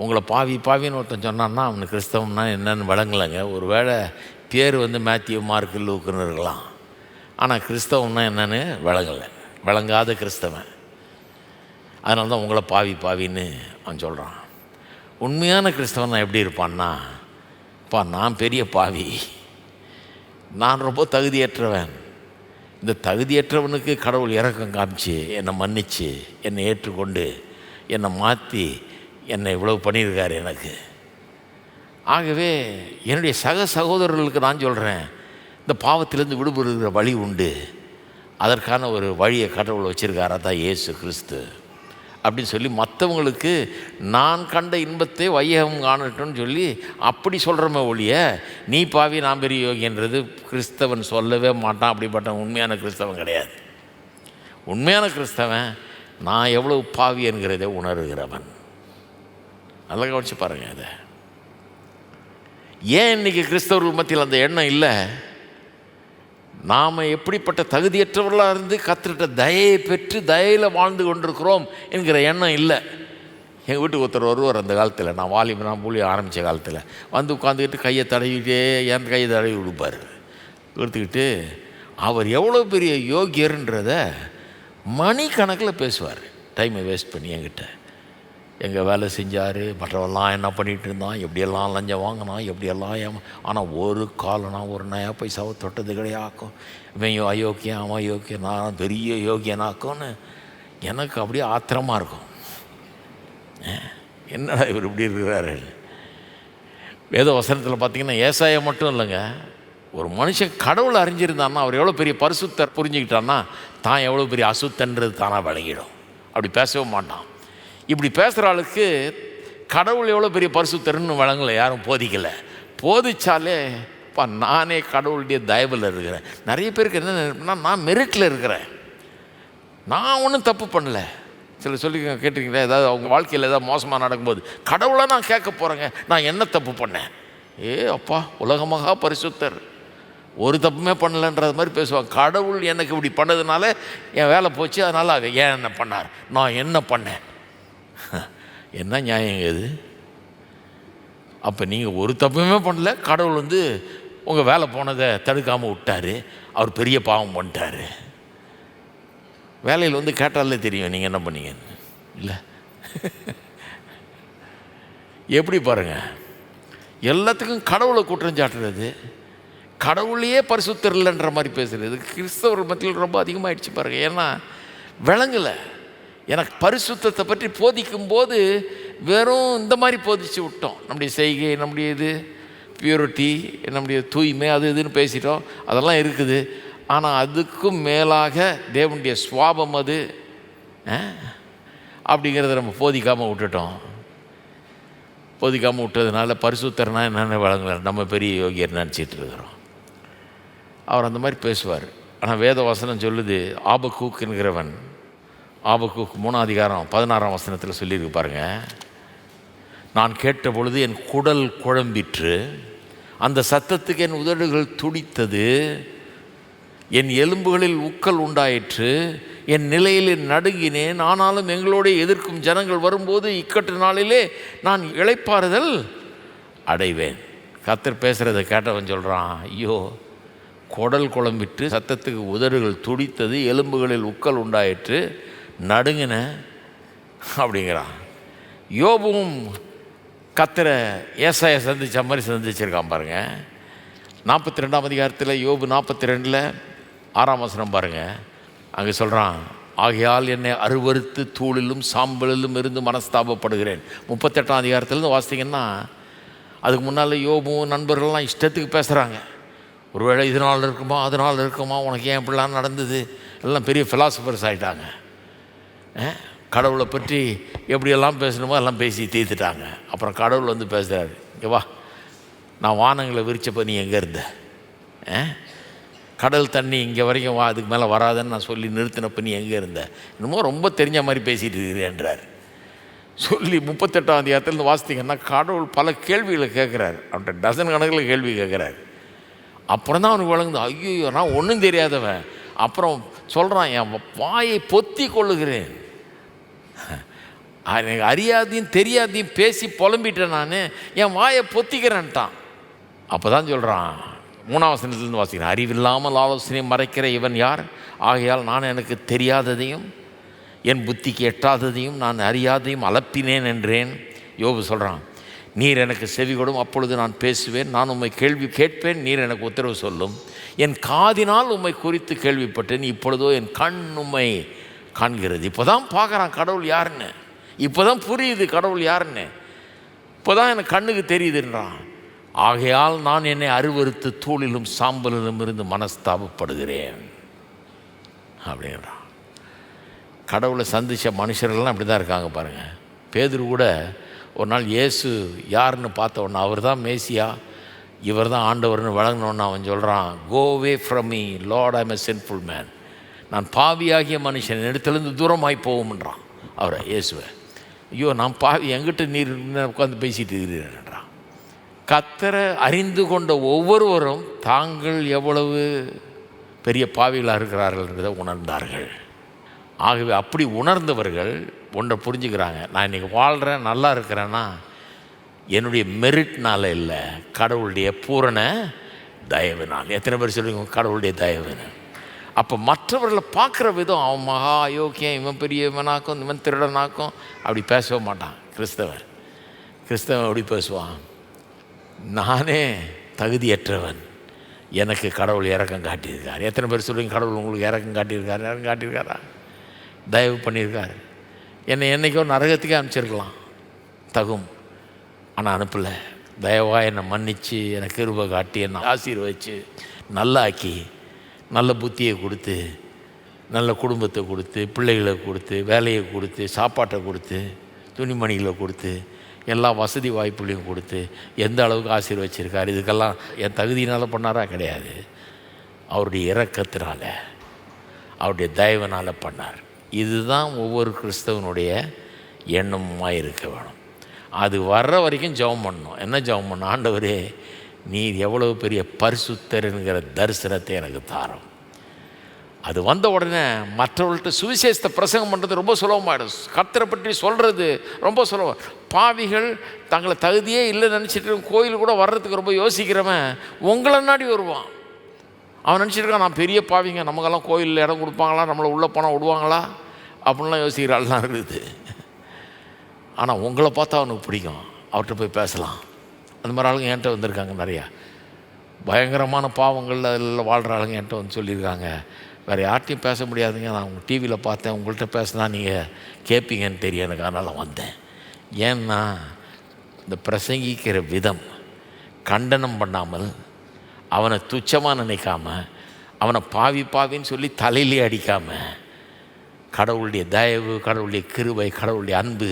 உங்களை பாவி பாவின்னு ஒருத்தன் சொன்னான்னா அவனுக்கு கிறிஸ்தவம்னா என்னென்னு விளங்கலைங்க. ஒரு வேளை பேர் மேத்யூ மார்க்கு லூக்குன்னு இருக்கலாம், ஆனால் கிறிஸ்தவம்னா என்னென்னு விளங்கலை, விளங்காத கிறிஸ்தவன். அதனால தான் உங்களை பாவி பாவின்னு அவன் சொல்கிறான். உண்மையான கிறிஸ்தவன் எப்படி இருப்பான்னா, நான் பெரிய பாவி, நான் ரொம்ப தகுதியற்றவன், இந்த தகுதியற்றவனுக்கு கடவுள் இரக்கம் காமிச்சு என்னை மன்னிச்சு என்னை ஏற்றுக்கொண்டு என்னை மாற்றி என்னை இவ்வளவு பண்ணியிருக்காரு எனக்கு. ஆகவே என்னுடைய சக சகோதரர்களுக்கு நான் சொல்கிறேன், இந்த பாவத்திலேருந்து விடுபடுகிற வழி உண்டு, அதற்கான ஒரு வழியை கடவுள் வச்சுருக்காரா தான் இயேசு கிறிஸ்து அப்படின்னு சொல்லி மற்றவங்களுக்கு நான் கண்ட இன்பத்தை வையகம் காணட்டும்னு சொல்லி அப்படி சொல்கிறோமே ஒழிய, நீ பாவி நான் பெரிய யோகின்றது கிறிஸ்தவன் சொல்லவே மாட்டான். அப்படிப்பட்ட உண்மையான கிறிஸ்தவன் கிடையாது. உண்மையான கிறிஸ்தவன் நான் எவ்வளவு பாவி என்கிறதை உணர்கிறவன். நல்லா கவனிச்சு பாருங்கள். அதை ஏன் இன்றைக்கி கிறிஸ்தவர்கள் மத்தியில் அந்த எண்ணம் இல்லை? நாம் எப்படிப்பட்ட தகுதியற்றவர்களாக இருந்து கர்த்தர்கிட்ட தயையை பெற்று தயையில் வாழ்ந்து கொண்டிருக்கிறோம் என்கிற எண்ணம் இல்லை. எங்கள் வீட்டுக்கு ஒருத்தர் வருவார், அந்த காலத்தில் நான் வாலிபனாக ஊழியம் ஆரம்பித்த காலத்தில் உட்காந்துக்கிட்டு கையை தடவிக்கிட்டே என் கையை தடவி கொடுப்பார். கொடுத்துக்கிட்டு அவர் எவ்வளோ பெரிய யோகியர்ன்றதை மணிக்கணக்கில் பேசுவார், டைமை வேஸ்ட் பண்ணி என்கிட்ட. எங்கே வேலை செஞ்சார், மற்றவெல்லாம் என்ன பண்ணிகிட்டு இருந்தான், எப்படியெல்லாம் லஞ்சம் வாங்கினான், எப்படியெல்லாம் ஆனால் ஒரு காலனா ஒரு நயா பைசாவை தொட்டது கிடையாக்கும். இவன் அயோக்கியம் அவன் அயோக்கியம், நான் பெரிய யோகியனாக்கும்னு எனக்கு அப்படியே ஆத்திரமாக இருக்கும். என்னடா இவர் இப்படி இருக்கிறாரு. வேத வசனத்தில் பார்த்திங்கன்னா ஏசாயா மட்டும் இல்லைங்க, ஒரு மனுஷன் கடவுளை அறிஞ்சிருந்தான்னா, அவர் எவ்வளோ பெரிய பரிசுத்தர் புரிஞ்சுக்கிட்டான்னா தான் எவ்வளோ பெரிய அசுத்தன்றது தானாக விளங்கிடும். அப்படி பேசவே மாட்டான். இப்படி பேசுகிற ஆளுக்கு கடவுள் எவ்வளோ பெரிய பரிசுத்தர்னு வழங்கலை, யாரும் போதிக்கலை. போதிச்சாலே நானே கடவுளுடைய தயவில் இருக்கிறேன். நிறைய பேருக்கு என்ன நினைப்புனா, நான் மெரிட்டில் இருக்கிறேன், நான் ஒன்றும் தப்பு பண்ணலை. சில சொல்லி கேட்டிருக்கீங்களா, ஏதாவது அவங்க வாழ்க்கையில் ஏதாவது மோசமாக நடக்கும்போது கடவுளை நான் கேட்க போகிறேங்க, நான் என்ன தப்பு பண்ணேன்? அப்பா உலகமாக பரிசுத்தர், ஒரு தப்புமே பண்ணலைன்றது மாதிரி பேசுவாங்க. கடவுள் எனக்கு இப்படி பண்ணதுனால என் வேலை போச்சு, அதனால் ஏன் என்ன பண்ணார், நான் என்ன பண்ணேன்? என்ன நியாயங்க இது? அப்போ நீங்கள் ஒரு தப்புமே பண்ணல, கடவுள் உங்கள் வேலை போனதை தடுக்காமல் விட்டார், அவர் பெரிய பாவம் பண்ணிட்டார். வேலையில் கேட்டாலே தெரியும் நீங்கள் என்ன பண்ணீங்க இல்லை. எப்படி பாருங்கள், எல்லாத்துக்கும் கடவுளை குற்றஞ்சாட்டுறது, கடவுளையே பரிசுத்தர் இல்லைன்ற மாதிரி பேசுகிறது கிறிஸ்தவர்கள் மத்தியில் ரொம்ப அதிகமாகிடுச்சு பாருங்கள். ஏன்னா விளங்கலை. எனக்கு பரிசுத்தத்தை பற்றி போதிக்கும்போது வெறும் இந்த மாதிரி போதிச்சு விட்டோம். நம்முடைய செய்கை, நம்முடைய இது பியூரிட்டி, நம்முடைய தூய்மை, அது இதுன்னு பேசிட்டோம். அதெல்லாம் இருக்குது. ஆனால் அதுக்கும் மேலாக தேவனுடைய சுவாபம் அது அப்படிங்கிறத நம்ம போதிக்காமல் விட்டுட்டோம். போதிக்காமல் விட்டதுனால பரிசுத்தர்னா என்னென்ன வழங்கல, நம்ம பெரிய யோகியர் நினச்சிட்டு இருக்கிறோம். அவர் அந்த மாதிரி பேசுவார். ஆனால் வேத வசனம் சொல்லுது, ஆபக்கூக் என்கிறவன், ஆபக்கூக் 3:16 சொல்லியிருக்கு பாருங்கள். நான் கேட்ட பொழுது என் குடல் குழம்பிற்று, அந்த சத்தத்துக்கு என் உதடுகள் துடித்தது, என் எலும்புகளில் உக்கல் உண்டாயிற்று, என் நிலையில் நடுங்கினேன். ஆனாலும் எங்களோடு எதிர்க்கும் ஜனங்கள் வரும்போது இக்கட்டு நாளிலே நான் இளைப்பாறுதல் அடைவேன். கர்த்தர் பேசுகிறத கேட்டவன் சொல்கிறான், ஐயோ குடல் குழம்பிட்டு, சத்தத்துக்கு உதடுகள் துடித்தது, எலும்புகளில் உக்கல் உண்டாயிற்று, நடுங்கின அப்படிங்கிறான். யோபும் கர்த்தரை ஏசாயா சந்தித்த மாதிரி சந்திச்சிருக்கான் பாருங்கள். 42ஆம் அதிகாரத்தில் யோபு 42 6ஆம் வசனம் பாருங்கள். அங்கே சொல்கிறான், ஆகையால் என்னை அருவருத்து தூளிலும் சாம்பலிலும் இருந்து மனஸ்தாபப்படுகிறேன். 38ஆம் அதிகாரத்துலேருந்து வாசித்தீங்கன்னா அதுக்கு முன்னால் யோபும் நண்பர்கள்லாம் இஷ்டத்துக்கு பேசுகிறாங்க. ஒருவேளை இதனால் இருக்குமா அதனால் இருக்குமா, உனக்கு ஏன் இப்படிலாம் நடந்தது, எல்லாம் பெரிய ஃபிலாசபர்ஸ் ஆகிட்டாங்க. கடவுளை பற்றி எப்படியெல்லாம் பேசணுமோ எல்லாம் பேசி தீர்த்துட்டாங்க. அப்புறம் கடவுள் வந்து பேசுகிறாரு, இங்கே வா, நான் வானங்களை விரிச்சப்போ நீ எங்கே இருந்த, கடல் தண்ணி இங்கே வரைக்கும் வா, அதுக்கு மேலே வராதுன்னு நான் சொல்லி நிறுத்தினப்போ நீ எங்கே இருந்த, இன்னமும் ரொம்ப தெரிஞ்ச மாதிரி பேசிகிட்டு இருக்கிறேன்றார். சொல்லி 38ஆம் அதிகாரத்தில் வாசித்தீங்கன்னா கடவுள் பல கேள்விகளை கேட்குறாரு. அவன்கிட்ட டசன் கணக்கில் கேள்வி கேட்குறாரு. அப்புறம் தான் அவனுக்கு வழங்குது, ஐயோ நான் ஒன்றும் தெரியாதவன். அப்புறம் சொல்கிறான், என் வாயை பொத்தி கொள்ளுகிறேன், எனக்கு அறியாதையும் தெரியாதையும் பேசி புலம்பிட்டேன், நான் என் வாயை பொத்திக்கிறேன்ட்டான். அப்போ தான் சொல்கிறான், 3ஆம் வசனத்துலேருந்து வாசிக்கிறேன், அறிவில்லாமல் ஆலோசனை மறைக்கிற இவன் யார், ஆகையால் நான் எனக்கு தெரியாததையும் என் புத்திக்கு எட்டாததையும் நான் அறியாதையும் அலப்பினேன் என்றேன். யோபு சொல்கிறான், நீர் எனக்கு செவி கொடும், அப்பொழுது நான் பேசுவேன், நான் உம்மை கேள்வி கேட்பேன், நீர் எனக்கு உத்தரவு சொல்லும். என் காதினால் உம்மை குறித்து கேள்விப்பட்டேன், இப்பொழுதோ என் கண் உம்மை காண்கிறது. இப்போ தான் பார்க்குறான் கடவுள் யாருன்னு, இப்போ தான் புரியுது கடவுள் யாருன்னு, இப்போ தான் எனக்கு கண்ணுக்கு தெரியுதுன்றான். ஆகையால் நான் என்னை அருவருத்து தூளிலும் சாம்பலிலும் இருந்து மனஸ்தாபப்படுகிறேன் அப்படின்றான். கடவுளை சந்தித்த மனுஷர்கள்லாம் அப்படி தான் இருக்காங்க பாருங்கள். பேதுரு கூட ஒரு நாள் இயேசு யாருன்னு பார்த்த உடனே அவர் தான் மேசியா, இவர் தான் ஆண்டவர்னு வழங்கினோன்னு அவன் சொல்கிறான், go away from me Lord, I am a sinful man, நான் பாவியாகிய மனுஷன் இடத்துலேருந்து தூரமாகி போகும்ன்றான் அவரை இயேசுவை. ஐயோ நான் பாவி, எங்கிட்ட நீர் உட்காந்து பேசிட்டு இருக்கிறேன்றான். கர்த்தரை அறிந்து கொண்ட ஒவ்வொருவரும் தாங்கள் எவ்வளவு பெரிய பாவிகளாக இருக்கிறார்கள் என்றதை உணர்ந்தார்கள். ஆகவே அப்படி உணர்ந்தவர்கள் ஒன்றை புரிஞ்சுக்கிறாங்க, நான் இன்றைக்கி வாழ்கிறேன் நல்லா இருக்கிறேன்னா என்னுடைய மெரிட்னால் இல்லை, கடவுளுடைய பூரண தயவுனால். எத்தனை பேர் சொல்லுவீங்க கடவுளுடைய தயவுன்னு? அப்போ மற்றவர்களை பார்க்குற விதம், அவன் மகா அயோக்கியம், இவன் பெரியவனாக்கும் இவன் திருடனாக்கும் அப்படி பேசவே மாட்டான். கிறிஸ்தவன் அப்படி பேசுவான், நானே தகுதியற்றவன், எனக்கு கடவுள் இரக்கம் காட்டியிருக்கார். எத்தனை பேர் சொல்லுவீங்க கடவுள் உங்களுக்கு இரக்கம் காட்டியிருக்காரு? இரக்கம் காட்டியிருக்காரா? தயவு பண்ணியிருக்காரு. என்னை என்றைக்கோ நரகத்துக்கே அனுப்பிச்சிருக்கலாம் தகும், ஆனால் அனுப்பலை. தயவாக என்னை மன்னித்து எனக்கு கிருபை காட்டி என்னை ஆசீர்வதித்து நல்லாக்கி நல்ல புத்தியை கொடுத்து நல்ல குடும்பத்தை கொடுத்து பிள்ளைகளை கொடுத்து வேலையை கொடுத்து சாப்பாட்டை கொடுத்து துணிமணிகளை கொடுத்து எல்லா வசதி வாய்ப்புகளையும் கொடுத்து எந்த அளவுக்கு ஆசீர்வதிச்சிருக்கார். இதுக்கெல்லாம் என் தகுதியினால் பண்ணாரா? கிடையாது. அவருடைய இரக்கத்தினால அவருடைய தயவினால் பண்ணார். இதுதான் ஒவ்வொரு கிறிஸ்தவனுடைய எண்ணமாக இருக்க வேணும். அது வர்ற வரைக்கும் ஜெபம் பண்ணணும். என்ன ஜெபம் பண்ணணும்? ஆண்டவரே நீர் எவ்வளவு பெரிய பரிசுத்தருங்கிற தரிசனத்தை எனக்கு தாரும். அது வந்த உடனே மற்றவர்கள்ட்ட சுவிசேஷத்தை பிரசங்கம் பண்ணுறது ரொம்ப சுலபமாகிடும். கர்த்தரை பற்றி சொல்கிறது ரொம்ப சுலபம். பாவிகள் தங்களை தகுதியே இல்லை நினச்சிட்டு கோயில் கூட வர்றதுக்கு ரொம்ப யோசிக்கிறவன் உங்களை நாடி வருவான். அவன் நினச்சிருக்கான், நான் பெரிய பாவிங்க, நமக்கெல்லாம் கோயிலில் இடம் கொடுப்பாங்களா, நம்மளை உள்ளே போனால் விடுவாங்களா அப்படின்லாம் யோசிக்கிறாள்லாம் இருக்குது. ஆனால் உங்களை பார்த்தா அவனுக்கு பிடிக்கும், அவர்கிட்ட போய் பேசலாம். அந்த மாதிரி ஆளுங்க என்கிட்ட வந்திருக்காங்க நிறையா. பயங்கரமான பாவங்கள் அதில் வாழ்கிற ஆளுங்க என்கிட்ட வந்து சொல்லியிருக்காங்க, வேறு யார்ட்டையும் பேச முடியாதுங்க, நான் உங்கள் டிவியில் பார்த்தேன், உங்கள்கிட்ட பேசினா நீங்கள் கேட்பீங்கன்னு தெரியும் எனக்கு, அதனால் வந்தேன். ஏன்னா இந்த பிரசங்கிக்கிற விதம் கண்டனம் பண்ணாமல், அவனை துச்சமாக நினைக்காம, அவனை பாவின்னு சொல்லி தலையிலே அடிக்காமல், கடவுளுடைய தயவு, கடவுளுடைய கிருபை, கடவுளுடைய அன்பு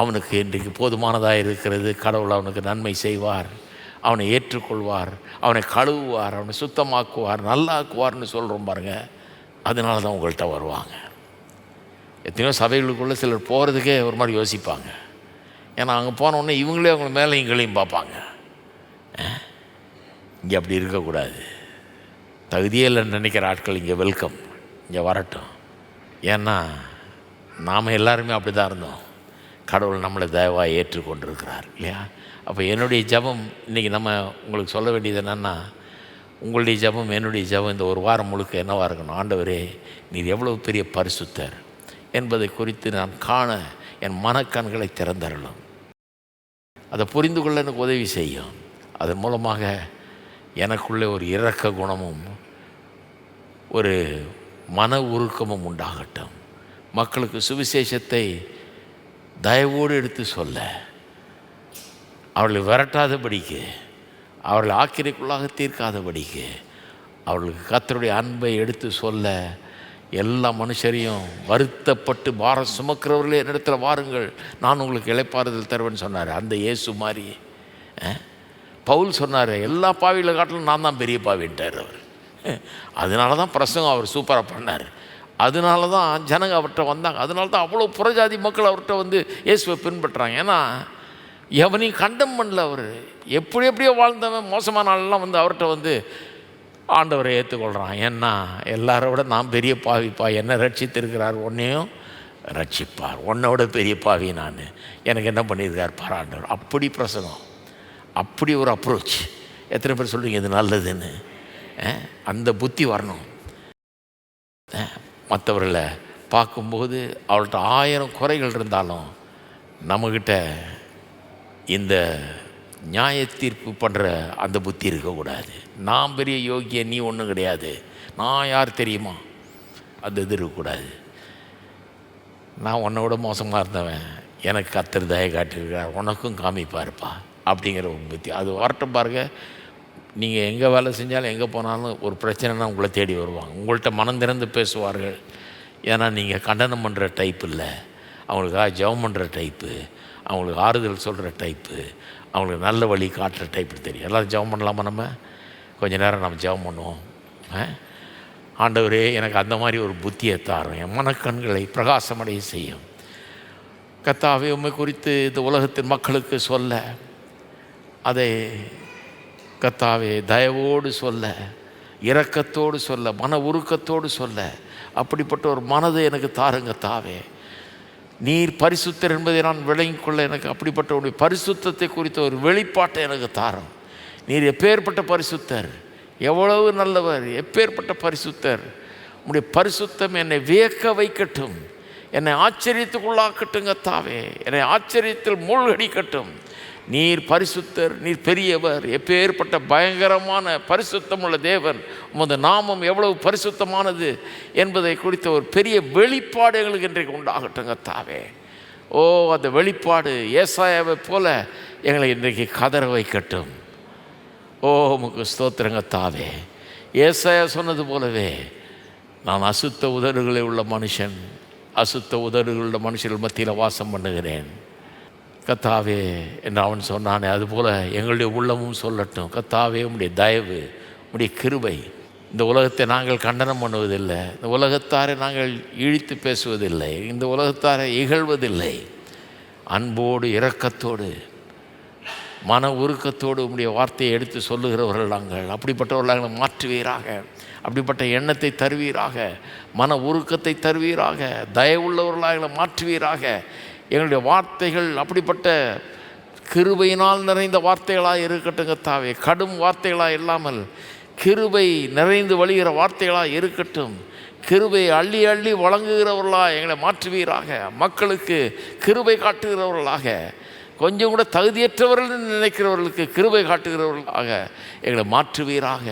அவனுக்கு இன்றைக்கு போதுமானதாக இருக்கிறது. கடவுள் அவனுக்கு நன்மை செய்வார், அவனை ஏற்றுக்கொள்வார், அவனை கழுவுவார், அவனை சுத்தமாக்குவார், நல்லாக்குவார்னு சொல்கிறோம் பாருங்க. அதனால தான் உங்கள்கிட்ட வருவாங்க. எத்தனையோ சபைகளுக்குள்ளே சிலர் போகிறதுக்கே ஒரு மாதிரி யோசிப்பாங்க. ஏன்னா அங்கே போனோடனே இவங்களே அவங்க மேலே இங்களையும் பார்ப்பாங்க. இங்கே அப்படி இருக்கக்கூடாது. தகுதியே இல்லைன்னு நினைக்கிற ஆட்கள் இங்கே வெல்கம், இங்கே வரட்டும். ஏன்னா நாம் எல்லாருமே அப்படி தான் இருந்தோம். கடவுள் நம்மளை தயவாக ஏற்றுக்கொண்டிருக்கிறார் இல்லையா? அப்போ என்னுடைய ஜெபம் இன்றைக்கி நம்ம உங்களுக்கு சொல்ல வேண்டியது என்னென்னா, உங்களுடைய ஜெபம் என்னுடைய ஜெபம் இந்த ஒரு வாரம் முழுக்க என்னவாக இருக்கணும்? ஆண்டவரே நீர் எவ்வளோ பெரிய பரிசுத்தர் என்பதை குறித்து நான் காண என் மனக்கண்களை திறந்தரலும். அதை புரிந்து கொள்ள எனக்கு உதவி செய்யும். அதன் மூலமாக எனக்குள்ளே ஒரு இரக்க குணமும் ஒரு மன உருக்கமும் உண்டாகட்டும். மக்களுக்கு சுவிசேஷத்தை தயவோடு எடுத்து சொல்ல, அவர்களை விரட்டாதபடிக்கு, அவர்களை ஆக்கிரைக்குள்ளாக தீர்க்காதபடிக்கு, அவர்களுக்கு கர்த்தருடைய அன்பை எடுத்து சொல்ல, எல்லா மனுஷரையும் வருத்தப்பட்டு பாரம் சுமக்கிறவர்களே என்னிடத்தில் வாருங்கள், நான் உங்களுக்கு இளைப்பாறுதல் தருவேன்னு சொன்னார். அந்த இயேசு மாதிரி பவுல் சொன்னார், எல்லா பாவிகளை காட்டிலும் நான் தான் பெரிய பாவின்ட்டார் அவர். அதனால தான் பிரசங்கம் அவர் சூப்பராக பண்ணார். அதனால தான் ஜனங்க அவர்கிட்ட வந்தாங்க. அதனால தான் அவ்வளோ புறஜாதி மக்கள் அவர்கிட்ட வந்து இயேசுவை பின்பற்றுறாங்க. ஏன்னா எவனையும் கண்டம் பண்ணல. அவர் எப்படியோ வாழ்ந்தவன் மோசமான ஆளெல்லாம் வந்து அவர்கிட்ட வந்து ஆண்டவரை ஏற்றுக்கொள்கிறான். ஏன்னா எல்லாரோட நான் பெரிய பாவிப்பா, என்னை ரட்சித்திருக்கிறார், உன்னையும் ரட்சிப்பார், உன்னோட பெரிய பாவி நான், எனக்கு என்ன பண்ணியிருக்கார் பார் ஆண்டவர். அப்படி பிரசங்கம், அப்படி ஒரு அப்ரோச். எத்தனை பேர் சொல்கிறீங்க இது நல்லதுன்னு? அந்த புத்தி வரணும். மற்றவர்களை பார்க்கும்போது அவள்கிட்ட 1000 குறைகள் இருந்தாலும் நம்மக்கிட்ட இந்த நியாய தீர்ப்பு பண்ணுற அந்த புத்தி இருக்கக்கூடாது. நான் பெரிய யோகிய, நீ ஒன்றும் கிடையாது, நான் யார் தெரியுமா, அந்த இது இருக்கக்கூடாது. நான் உன்னை விட மோசமாக இருந்தவன், எனக்கு கர்த்தர் தயை காட்டியிருக்கிறார், உனக்கும் காமிப்பாருப்பா அப்படிங்கிற ஒரு புத்தி அது வரட்டும். பாருங்கள், நீங்கள் எங்கே வேலை செஞ்சாலும் எங்கே போனாலும் ஒரு பிரச்சனைனா உங்களை தேடி வருவாங்க, உங்கள்கிட்ட மனம் திறந்து பேசுவார்கள். ஏன்னா நீங்கள் கண்டனம் பண்ணுற டைப் இல்லை, அவங்களுக்காக ஜெபம் பண்ணுற டைப்பு, அவங்களுக்கு ஆறுதல் சொல்கிற டைப்பு, அவங்களுக்கு நல்ல வழி காட்டுற டைப்பு தெரியும். எல்லோரும் ஜெபம் பண்ணலாமா? நம்ம கொஞ்சம் நேரம் நம்ம ஜெபம் பண்ணுவோம். ஆண்டவரே, எனக்கு அந்த மாதிரி ஒரு புத்தியை தாரும், என் மனக்கண்களை பிரகாசமடைய செய்யும். கர்த்தாவே, உம்மை குறித்து இந்த உலகத்தின் மக்களுக்கு சொல்ல, அதை கர்த்தாவே தயவோடு சொல்ல, இரக்கத்தோடு சொல்ல, மன உருக்கத்தோடு சொல்ல, அப்படிப்பட்ட ஒரு மனதை எனக்கு தாருங்க கர்த்தாவே. நீர் பரிசுத்தர் என்பதை நான் விளங்கிக் கொள்ள எனக்கு அப்படிப்பட்ட ஒரு பரிசுத்தத்தை குறித்த ஒரு வெளிப்பாட்டை எனக்கு தாரும். நீர் எப்பேற்பட்ட பரிசுத்தர், எவ்வளவு நல்லவர், எப்பேற்பட்ட பரிசுத்தர். உம்முடைய பரிசுத்தம் என்னை வியக்க வைக்கட்டும், என்னை ஆச்சரியத்துக்குள்ளாக்கட்டும் கர்த்தாவே, என்னை ஆச்சரியத்தில் மூழ்கடிக்கட்டும். நீர் பரிசுத்தர், நீர் பெரியவர், எப்பேற்பட்ட பயங்கரமான பரிசுத்தம் உள்ள தேவன். உமது நாமம் எவ்வளவு பரிசுத்தமானது என்பதை குறித்த ஒரு பெரிய வெளிப்பாடு எங்களுக்கு இன்றைக்கு உண்டாகட்டும் கர்த்தாவே. ஓ, அந்த வெளிப்பாடு ஏசாயாவை போல எங்களை இன்றைக்கு கதற வைக்கட்டும். ஓ, உமக்கு ஸ்தோத்திரம் கர்த்தாவே. ஏசாயா சொன்னது போலவே, நான் அசுத்த உதடுகளை உள்ள மனுஷன், அசுத்த உதடுகளுள்ள மனுஷர்கள் மத்தியில் வாசம் பண்ணுகிறேன் கர்த்தாவே என்று அவன் சொன்னானே, அதுபோல் எங்களுடைய உள்ளமும் சொல்லட்டும் கர்த்தாவே. உம்முடைய தயவு, உம்முடைய கிருபை. இந்த உலகத்தை நாங்கள் கண்டனம் பண்ணுவதில்லை, இந்த உலகத்தாரை நாங்கள் இழித்து பேசுவதில்லை, இந்த உலகத்தாரை இகழ்வதில்லை. அன்போடு இரக்கத்தோடு மன உருக்கத்தோடு உம்முடைய வார்த்தையை எடுத்து சொல்லுகிறவர்கள் நாங்கள். அப்படிப்பட்டவர்கள் நாங்கள் மாற்றுவீராக, அப்படிப்பட்ட எண்ணத்தை தருவீராக, மன உருக்கத்தை தருவீராக, தயவுள்ளவர்களாக மாற்றுவீராக. எங்களுடைய வார்த்தைகள் அப்படிப்பட்ட கிருபையினால் நிறைந்த வார்த்தைகளாக இருக்கட்டும் கர்த்தாவே. கடும் வார்த்தைகளாக இல்லாமல் கிருபை நிறைந்து வழிகிற வார்த்தைகளாக இருக்கட்டும். கிருபை அள்ளி அள்ளி வழங்குகிறவர்களாக எங்களை மாற்றுவீராக. மக்களுக்கு கிருபை காட்டுகிறவர்களாக, கொஞ்சம் கூட தகுதியற்றவர்கள் நினைக்கிறவர்களுக்கு கிருபை காட்டுகிறவர்களாக எங்களை மாற்றுவீராக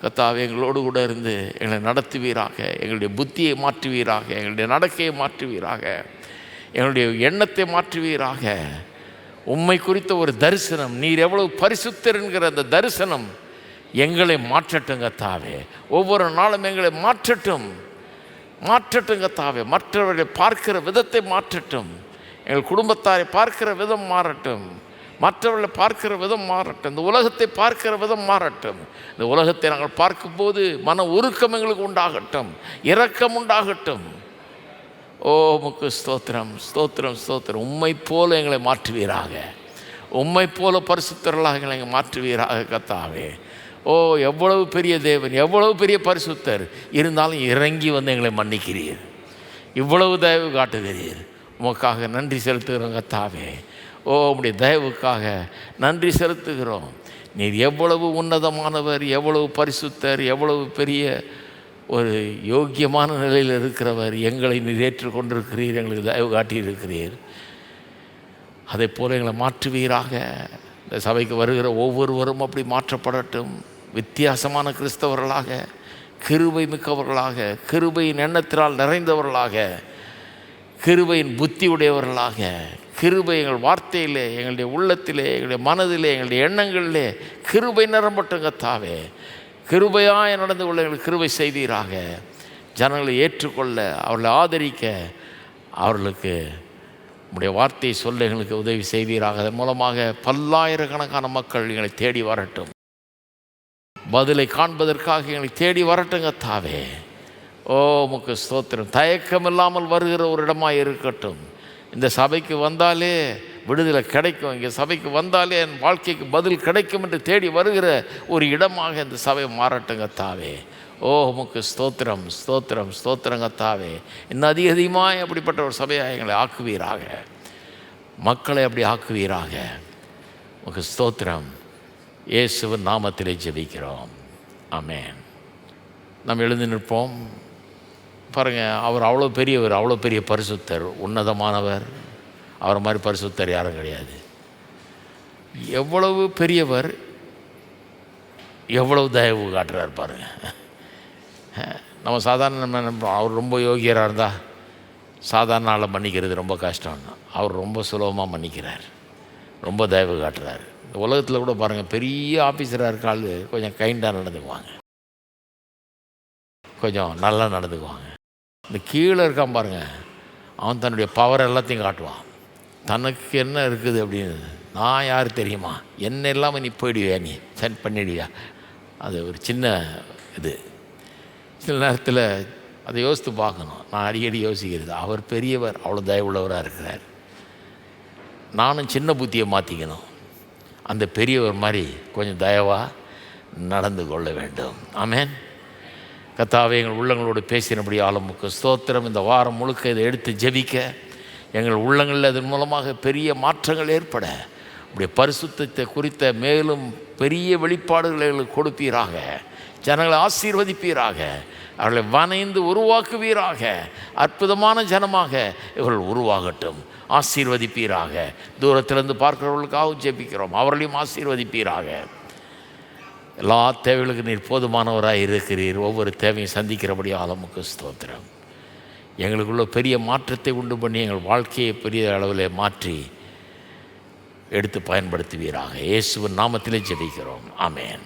கர்த்தாவே. எங்களோடு கூட இருந்து எங்களை நடத்துவீராக. எங்களுடைய புத்தியை மாற்றுவீராக, எங்களுடைய நடக்கையை மாற்றுவீராக, எங்களுடைய எண்ணத்தை மாற்றுவீராக. உம்மை குறித்த ஒரு தரிசனம், நீர் எவ்வளவு பரிசுத்தர் என்கிற அந்த தரிசனம் எங்களை மாற்றட்டும் கர்த்தாவே. ஒவ்வொரு நாளும் எங்களை மாற்றட்டும் கர்த்தாவே. மற்றவர்களை பார்க்கிற விதத்தை மாற்றட்டும், எங்கள் குடும்பத்தாரை பார்க்கிற விதம் மாறட்டும், மற்றவர்களை பார்க்கிற விதம் மாறட்டும், இந்த உலகத்தை பார்க்கிற விதம் மாறட்டும். இந்த உலகத்தை நாங்கள் பார்க்கும்போது மன உருக்கம் எங்களுக்கு உண்டாகட்டும், இரக்கம் உண்டாகட்டும். ஓ, உமக்கு ஸ்தோத்திரம் ஸ்தோத்திரம் ஸ்தோத்திரம். உம்மை போல எங்களை மாற்றுவீராக, உம்மை போல பரிசுத்தர்களாக எங்களை மாற்றுவீராக கர்த்தாவே. ஓ, எவ்வளவு பெரிய தேவன், எவ்வளவு பெரிய பரிசுத்தர், இருந்தாலும் இறங்கி வந்து எங்களை மன்னிக்கிறீர், இவ்வளவு தயவு காட்டுகிறீர். உமக்காக நன்றி செலுத்துகிறோம் கர்த்தாவே. ஓ, உம்முடைய தயவுக்காக நன்றி செலுத்துகிறோம். நீர் எவ்வளவு உன்னதமானவர், எவ்வளவு பரிசுத்தர், எவ்வளவு பெரிய ஒரு யோக்கியமான நிலையில் இருக்கிறவர். எங்களை நீர் ஏற்றுக்கொண்டிருக்கிறீர், எங்களுக்கு தயவு காட்டியிருக்கிறீர். அதே போல் எங்களை மாற்றுவீராக. இந்த சபைக்கு வருகிற ஒவ்வொருவரும் அப்படி மாற்றப்படட்டும். வித்தியாசமான கிறிஸ்தவர்களாக, கிருபை மிக்கவர்களாக, கிருபையின் எண்ணத்தினால் நிறைந்தவர்களாக, கிருபையின் புத்தி உடையவர்களாக, கிருபை எங்கள் வார்த்தையிலே, எங்களுடைய உள்ளத்திலே, எங்களுடைய மனதிலே, எங்களுடைய எண்ணங்களிலே கிருபை நிரம்பட்டும் கர்த்தாவே. கிருபையாய் நடந்து கொள்ள எங்களுக்கு கிருபை செய்வீராக. ஜனங்களை ஏற்றுக்கொள்ள, அவர்களை ஆதரிக்க, அவர்களுக்கு உம்முடைய வார்த்தையை சொல்ல எங்களுக்கு உதவி செய்வீராக. அதன் மூலமாக பல்லாயிரக்கணக்கான மக்கள் எங்களை தேடி வரட்டும். பதிலை காண்பதற்காக எங்களை தேடி வரட்டும் கர்த்தாவே. ஓ உமக்கு ஸ்தோத்திரம். தயக்கம் இல்லாமல் வருகிற ஒரு இடமாக இருக்கட்டும். இந்த சபைக்கு வந்தாலே விடுதலை கிடைக்கும், இங்கே சபைக்கு வந்தாலே என் வாழ்க்கைக்கு பதில் கிடைக்கும் என்று தேடி வருகிற ஒரு இடமாக இந்த சபை மாறட்டும் கர்த்தாவே. ஓ உமக்கு ஸ்தோத்திரம், ஸ்தோத்திரம், ஸ்தோத்திரம் கர்த்தாவே. இன்னும் அதிகமாக அப்படிப்பட்ட ஒரு சபையாக எங்களை ஆக்குவீராக. மக்களை அப்படி ஆக்குவீராக. உமக்கு ஸ்தோத்திரம். இயேசுவின் நாமத்திலே ஜெபிக்கிறோம். ஆமென். நாம் எழுந்து நிற்போம். பாருங்கள், அவர் அவ்வளோ பெரியவர், அவ்வளோ பெரிய பரிசுத்தர், உன்னதமானவர். அவரை மாதிரி பரிசுத்தர் யாரும் கிடையாது. எவ்வளவு பெரியவர், எவ்வளவு தயவு காட்டுறார் பாருங்கள். நம்ம சாதாரண அவர் ரொம்ப யோகியராக இருந்தால் சாதாரண ஆளை மன்னிக்கிறது ரொம்ப கஷ்டம். அவர் ரொம்ப சுலபமாக மன்னிக்கிறார், ரொம்ப தயவு காட்டுறார். இந்த உலகத்தில் கூட பாருங்கள், பெரிய ஆஃபீஸராக இருக்க ஆள் கொஞ்சம் கைண்டாக நடந்துக்குவாங்க, கொஞ்சம் நல்லா நடந்துக்குவாங்க. இந்த கீழே இருக்கான் பாருங்கள், அவன் தன்னுடைய பவர் எல்லாத்தையும் காட்டுவான். தனக்கு என்ன இருக்குது அப்படின்னு, நான் யார் தெரியுமா, என்ன இல்லாமல் நீ போயிடுவியா, நீ சென்ட் பண்ணிடுவியா. அது ஒரு சின்ன இது. சில நேரத்தில் அதை யோசித்து பார்க்கணும். நான் அடிக்கடி யோசிக்கிறது, அவர் பெரியவர், அவ்வளோ தயவுள்ளவராக இருக்கிறார். நானும் சின்ன புத்தியை மாற்றிக்கணும், அந்த பெரியவர் மாதிரி கொஞ்சம் தயவாக நடந்து கொள்ள வேண்டும். ஆமென். கர்த்தாவே, எங்கள் உள்ளங்களோடு பேசினபடி ஆளுமுக்கு ஸ்தோத்திரம். இந்த வாரம் முழுக்க இதை எடுத்து ஜெபிக்க எங்கள் உள்ளங்களில் அதன் மூலமாக பெரிய மாற்றங்கள் ஏற்பட, உடைய பரிசுத்தத்தை குறித்த மேலும் பெரிய வெளிப்பாடுகளை எங்களுக்கு கொடுப்பீராக. ஜனங்களை ஆசீர்வதிப்பீராக, அவர்களை வணைந்து உருவாக்குவீராக. அற்புதமான ஜனமாக இவர்கள் உருவாகட்டும். ஆசீர்வதிப்பீராக. தூரத்திலிருந்து பார்க்கிறவர்களுக்காகவும் ஜெபிக்கிறோம், அவர்களையும் ஆசீர்வதிப்பீராக. எல்லா தேவைகளுக்கு நீர் போதுமானவராக இருக்கிறீர். ஒவ்வொரு தேவையும் சந்திக்கிறபடி ஆலமுக்கு ஸ்தோத்திரம். எங்களுக்குள்ள பெரிய மாற்றத்தை உண்டு பண்ணி எங்கள் வாழ்க்கையை பெரிய அளவில் மாற்றி எடுத்து பயன்படுத்துவீராக. இயேசுவின் நாமத்திலே ஜெபிக்கிறோம். ஆமென்.